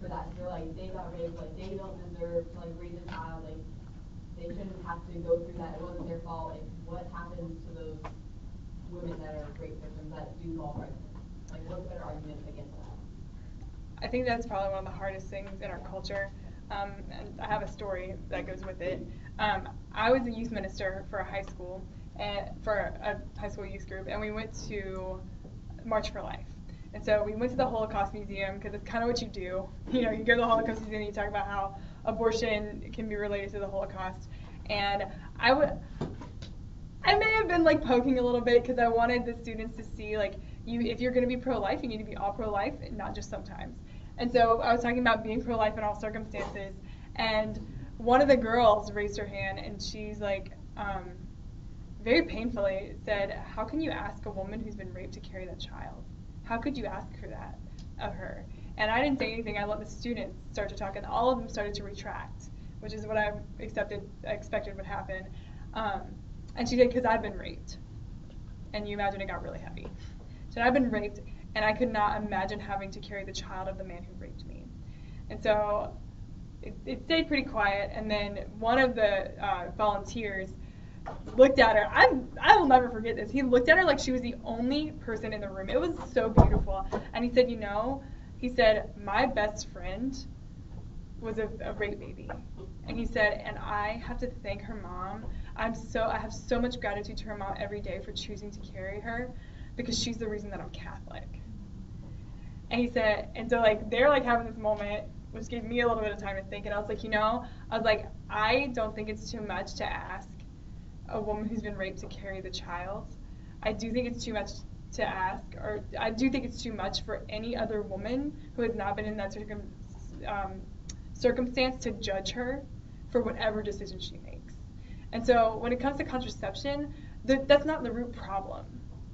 for that? If you're they got raped, they don't deserve to raise a child, they shouldn't have to go through that, it wasn't their fault. What happens to those women that are rape victims that do fall pregnant? What's a better argument against that? I think that's probably one of the hardest things in our culture. And I have a story that goes with it. I was a youth minister for a high school, for a high school youth group, and we went to March for Life. And so we went to the Holocaust Museum because it's kind of what you do. You go to the Holocaust Museum and you talk about how abortion can be related to the Holocaust. And I may have been poking a little bit because I wanted the students to see if you're going to be pro-life, you need to be all pro-life, and not just sometimes. And so I was talking about being pro-life in all circumstances, and one of the girls raised her hand, and she's very painfully said, "How can you ask a woman who's been raped to carry that child? How could you ask her that of her?" And I didn't say anything. I let the students start to talk, and all of them started to retract, which is what I expected would happen. And she did, because I'd been raped. And you imagine it got really heavy. So I'd been raped, and I could not imagine having to carry the child of the man who raped me. And so it stayed pretty quiet, and then one of the volunteers looked at her. I will never forget this. He looked at her like she was the only person in the room. It was so beautiful. And he said, he said, my best friend was a rape baby. And he said, and I have to thank her mom. I have so much gratitude to her mom every day for choosing to carry her, because she's the reason that I'm Catholic. And he said, and so like they're like having this moment, which gave me a little bit of time to think. And I was like, I don't think it's too much to ask a woman who's been raped to carry the child. I do think it's too much to ask, or I do think it's too much for any other woman who has not been in that circumstance to judge her for whatever decision she makes. And so when it comes to contraception, that's not the root problem.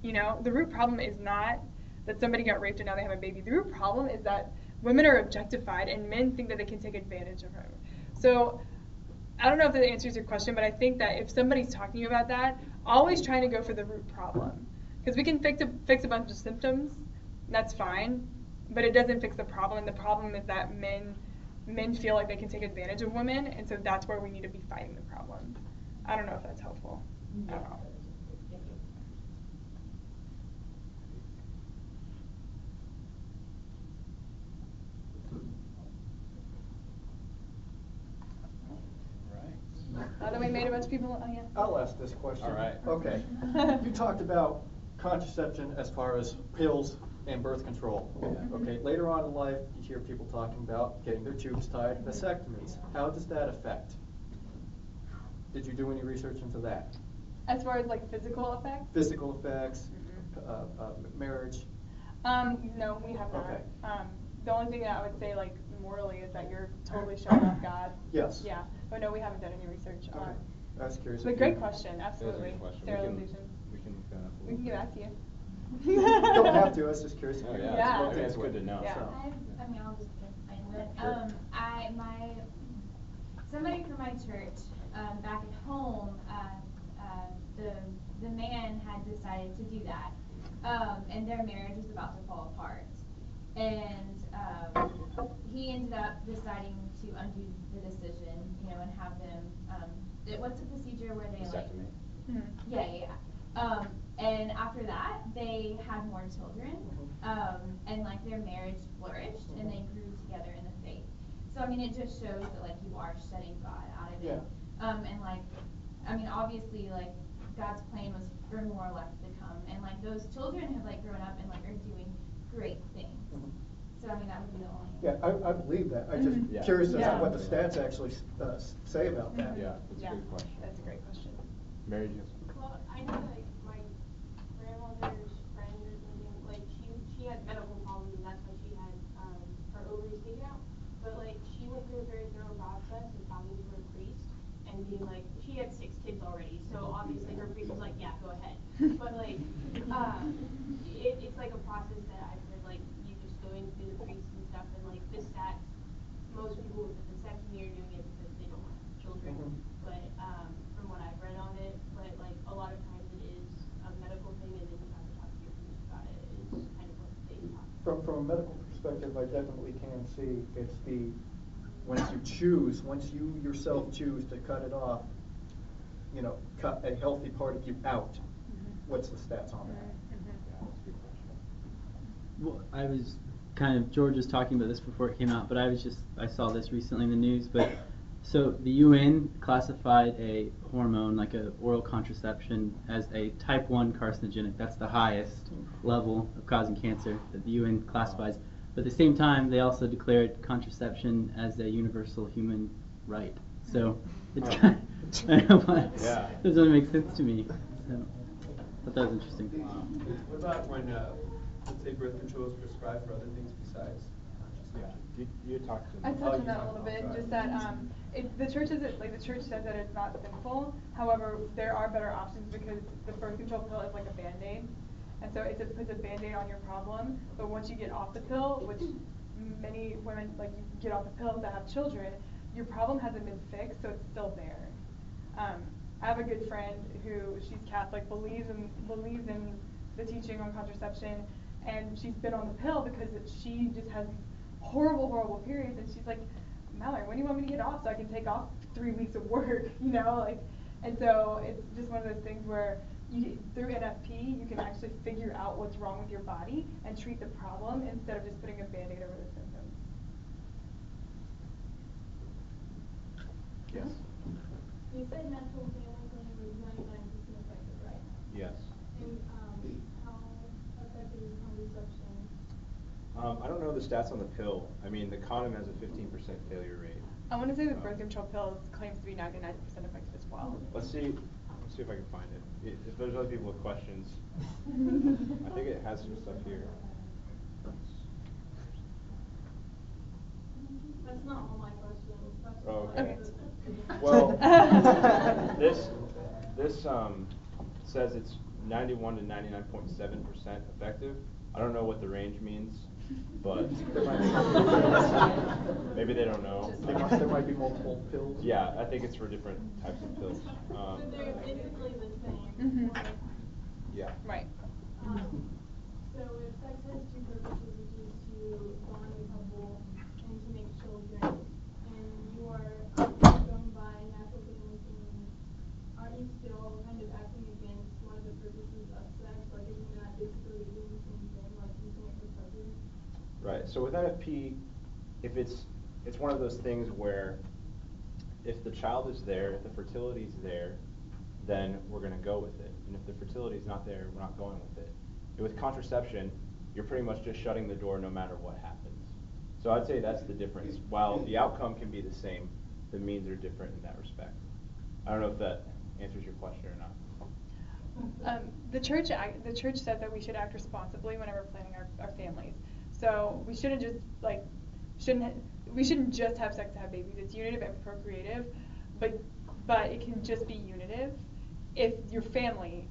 The root problem is not that somebody got raped and now they have a baby. The root problem is that women are objectified and men think that they can take advantage of her. So I don't know if that answers your question, but I think that if somebody's talking to you about that, always trying to go for the root problem. Because we can fix a bunch of symptoms, that's fine, but it doesn't fix the problem. And the problem is that men feel like they can take advantage of women, and so that's where we need to be fighting the problem. I don't know if that's helpful. I don't know. Then we made a bunch of people. Oh yeah. I'll ask this question. All right. Okay. You talked about contraception as far as pills and birth control. Yeah. Okay. Later on in life, you hear people talking about getting their tubes tied, vasectomies. How does that affect? Did you do any research into that? As far as like physical effects? Physical effects, marriage. No, we have not. Okay. The only thing that I would say, like, morally, is that you're totally showing off God. Yes. Yeah. But no, we haven't done any research on it. I was curious. But great question, absolutely. That is a good question. Sterilization. We can look that up. We can get back to you. You don't have to. I was just curious. Oh, if yeah. you Yeah. looked That's into good it. to know. Yeah. So. I'll just explain a bit. Sure. Somebody from my church, back at home, the man had decided to do that, and their marriage was about to fall apart. And he ended up deciding to undo the decision, and have them. What's the procedure where they Vasectomy. Yeah. And after that, they had more children, and like their marriage flourished, and they grew together in the faith. So I mean, it just shows that like you are shutting God out of it. Yeah. And like, I mean, obviously like God's plan was for more life to come, and like those children have like grown up and like are doing great things. So I mean, that would be the only. Yeah, I believe that. I'm just Yeah. curious as to Yeah. what the stats actually say about that. Yeah, that's a good question. That's a great question. Mary, do you have something? Well, I know like my grandmother's friend or something, like she had medical problems and that's why she had her ovaries taken out. But like she went through a very thorough process of talking to her priest and being like, she had 6 kids already, so obviously her priest was like, yeah, go ahead. But like it's like a process that I've heard, like you just go in through the priest and stuff, and like the stats, most people with the vasectomy are doing it because they don't want children. But from what I've read on it, but like a lot of times it is a medical thing, and then you have to talk to your priest about it. Is kind of what they talk about. From a medical perspective, I definitely can see it's once you yourself choose to cut it off, cut a healthy part of you out. What's the stats on that? Yeah, that's a good question. Well, I was George was talking about this before it came out, but I saw this recently in the news. But so the UN classified a hormone, like a oral contraception, as a type 1 carcinogenic. That's the highest level of causing cancer that the UN classifies. But at the same time, they also declared contraception as a universal human right. So it's Yeah. doesn't make sense to me. So, but that was interesting. What about when, let's say, birth control is prescribed for other things besides contraception? Yeah. You talked to I them. touched on that a little bit, just that the church says that it's not sinful. However, there are better options because the birth control pill is like a Band-Aid. And so it puts a Band-Aid on your problem, but once you get off the pill, which many women, like you get off the pill that have children, your problem hasn't been fixed, so it's still there. I have a good friend who, she's Catholic, believes in the teaching on contraception, and she's been on the pill because she just has these horrible, horrible periods, and she's like, Mallory, when do you want me to get off so I can take off 3 weeks of work, and so it's just one of those things where through NFP, you can actually figure out what's wrong with your body and treat the problem instead of just putting a Band-Aid over the symptoms. Yes. You said natural family planning was 99% effective, right? Yes. And how effective is contraception? I don't know the stats on the pill. I mean, the condom has a 15% failure rate. I want to say the birth control pill claims to be 99% effective as well. Let's see if I can find it. If there's other people with questions, I think it has some stuff here. That's not all my questions. That's Oh, just okay. like Well, this says it's 91 to 99.7% effective. I don't know what the range means, but maybe they don't know. There might be multiple pills. Yeah, I think it's for different types of pills. So they're basically the same. Mhm. Like, Yeah. Right. so if sex has two purposes, which is to bond a couple and to make children, and you are going by natural family planning, aren't you still kind of acting against one of the purposes of sex? Like, isn't that basically doing the same thing, like using it for pleasure? Right. So with NFP, if it's one of those things where if the child is there, if the fertility is there, then we're going to go with it. And if the fertility is not there, we're not going with it. And with contraception, you're pretty much just shutting the door no matter what happens. So I'd say that's the difference. While the outcome can be the same, the means are different in that respect. I don't know if that answers your question or not. The church said that we should act responsibly whenever planning our families. So we shouldn't just we shouldn't just have sex to have babies. It's unitive and procreative, but it can just be unitive if your family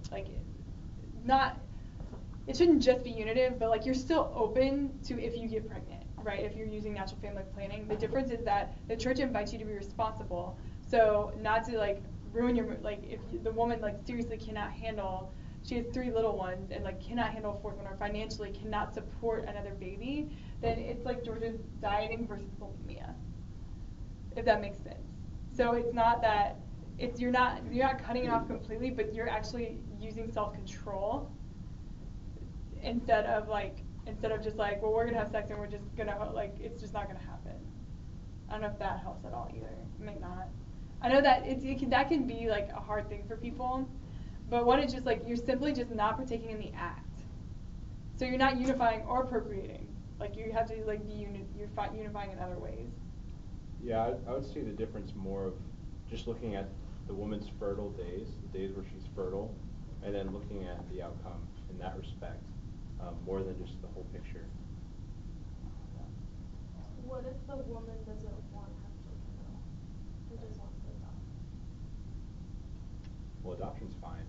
it shouldn't just be unitive, but like you're still open to if you get pregnant, right? If you're using natural family planning, the difference is that the church invites you to be responsible. So not to like ruin your if the woman seriously cannot handle. She has 3 little ones and cannot handle a 4th one or financially cannot support another baby, then it's like Georgia's dieting versus bulimia, if that makes sense. So it's not that you're not cutting it off completely, but you're actually using self-control instead of just well, we're gonna have sex and we're just gonna it's just not gonna happen. I don't know if that helps at all either. It may not. I know that that can be a hard thing for people. But one is just you're simply just not partaking in the act. So you're not unifying or procreating. You have to you're unifying in other ways. Yeah, I would see the difference more of just looking at the woman's fertile days, the days where she's fertile, and then looking at the outcome in that respect, more than just the whole picture. What if the woman doesn't want to have children at all? She just wants to adopt? Well, adoption's fine.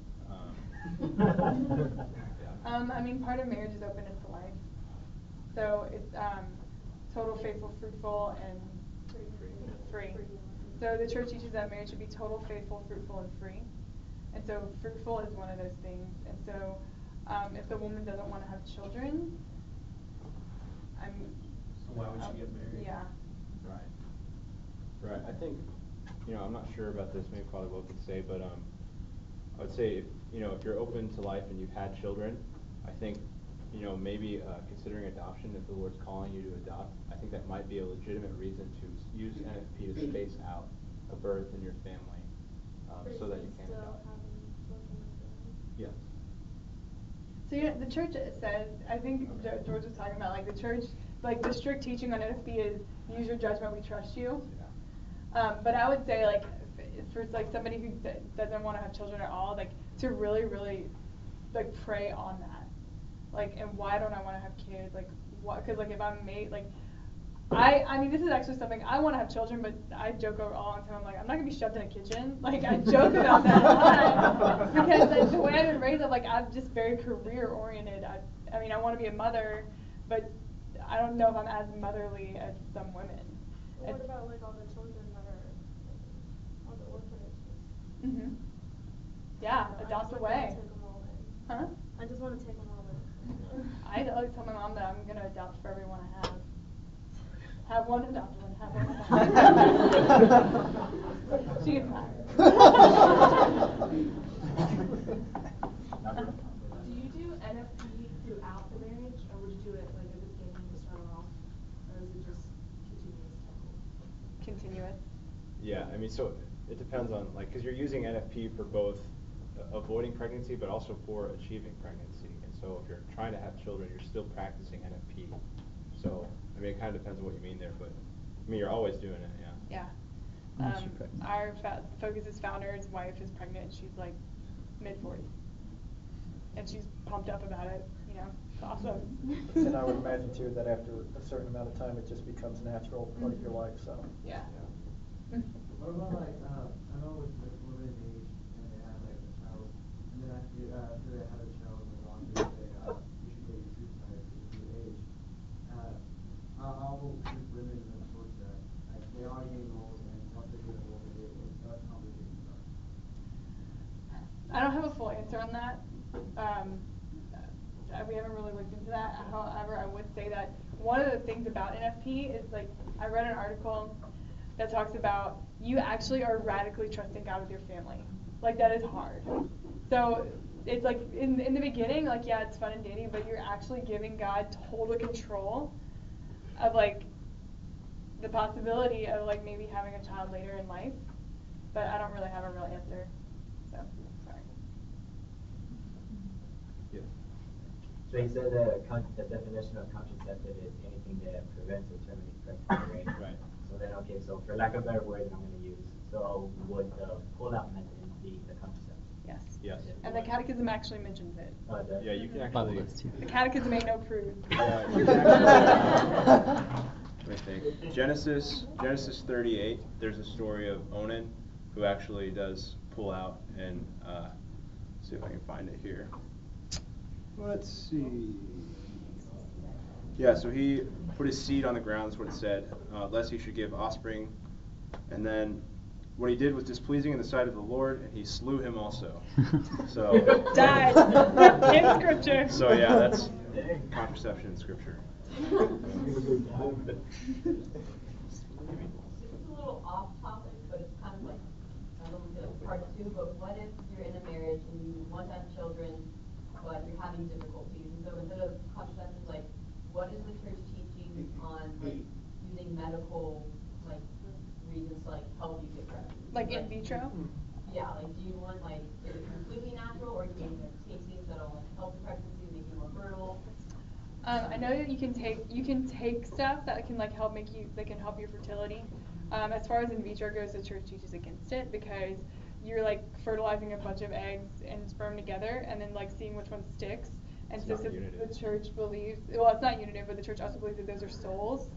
I mean, part of marriage is openness to life. So it's total, faithful, fruitful, and free. So the church teaches that marriage should be total, faithful, fruitful, and free. And so fruitful is one of those things. And so if the woman doesn't want to have children, So why would she get married? Yeah. Right. I think, I'm not sure about this, maybe Father Will could say, but I would say if you're open to life and you've had children, I think maybe considering adoption, if the Lord's calling you to adopt, I think that might be a legitimate reason to use NFP to space out a birth in your family, so that you can adopt. Yes. So the church says, I think George was talking about the church, the strict teaching on NFP is use your judgment, we trust you. Yeah. But I would say for somebody who doesn't want to have children at all, to really, really pray on that. And why don't I want to have kids? What? Because if I'm made, I mean, this is actually something I want to have children, but I joke all the time. I'm not gonna be shoved in a kitchen. I joke about that a lot because the way I've been raised, I'm just very career oriented. I mean, I want to be a mother, but I don't know if I'm as motherly as some women. Well, what about all the children that are all the orphanages? Mhm. Yeah, adopt away. Take them all in. Huh? I just want to take them all in. I always tell my mom that I'm gonna adopt for everyone I have. Have one, adopt one. Have one, adopt one. She gets mad. Do you do NFP throughout the marriage, or would you do it at the beginning to start off, or is it just continuous? Continuous. Yeah, I mean, so it depends on, like, because you're using NFP for both avoiding pregnancy, but also for achieving pregnancy. And so if you're trying to have children, you're still practicing NFP. So, I mean, it kind of depends on what you mean there, but, I mean, you're always doing it, yeah. Yeah. Our Focus's founder's wife is pregnant. She's like mid-40s. And she's pumped up about it, you know. It's awesome. And I would imagine too that after a certain amount of time, it just becomes natural part of your life, so. Yeah. What about like, I know with women in age and they have like a child, and then after they have a child, the doctors say you should get your tubes tied because of your age. How should women approach that? Like they are getting old, and once they get old, that's complicated stuff. I don't have a full answer on that. We haven't really looked into that. However, I would say that one of the things about NFP is, like, I read an article that talks about you actually are radically trusting God with your family. Like, that is hard. So it's like in the beginning, like, yeah, it's fun and dandy, but you're actually giving God total control of, like, the possibility of, like, maybe having a child later in life. But I don't really have a real answer. So, sorry. Yeah. So you said the definition of contraceptive is anything that prevents or terminates pregnancy, right? Right. So then, okay, so for lack of a better word that I'm going to use, so would the pull-out method be the contraceptive? Yes. Yes. And the Catechism actually mentions it. Does? Yeah, you can Bible actually. does too. The Catechism ain't no prude. Yeah, you can actually, let me think. Genesis 38. There's a story of Onan, who actually does pull out, and see if I can find it here. Let's see. Yeah, so he put his seed on the ground. That's what it said. Lest he should give offspring, and then what he did was displeasing in the sight of the Lord, and he slew him also. So Died. In Scripture. So yeah, that's contraception in Scripture. This is a little off topic, but it's kind of like a little bit of part two. But what if you're in a marriage and you want to have children, but you're having difficulties? And so instead of contraception, like, what is the church teaching on, like, using medical, like, reasons to, like, help you get pregnant? Like in vitro? Yeah, like, do you want, like, is it completely natural, or do you want, like, take things that'll, like, help the pregnancy, make you more fertile? I know that you can take stuff that can, like, help your fertility. As far as in vitro goes, the church teaches against it because you're, like, fertilizing a bunch of eggs and sperm together and then, like, seeing which one sticks. And It's so not unitive. the church believes, well, it's not unitive, but the church also believes that those are souls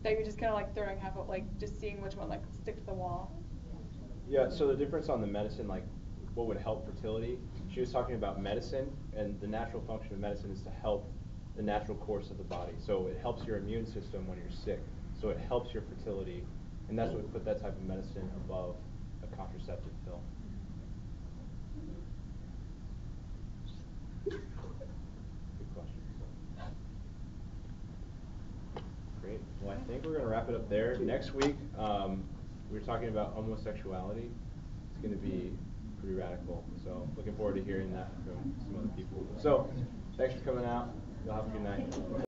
that you're just kind of, like, throwing half of, like, just seeing which one, like, stick to the wall. Yeah, so the difference on the medicine, like what would help fertility, she was talking about medicine, and the natural function of medicine is to help the natural course of the body. So it helps your immune system when you're sick. So it helps your fertility, and that's what would put that type of medicine above a contraceptive pill. Good question. Great. Well, I think we're going to wrap it up there. Next week, we're talking about homosexuality. It's going to be pretty radical. So looking forward to hearing that from some other people. So thanks for coming out. You'll have a good night.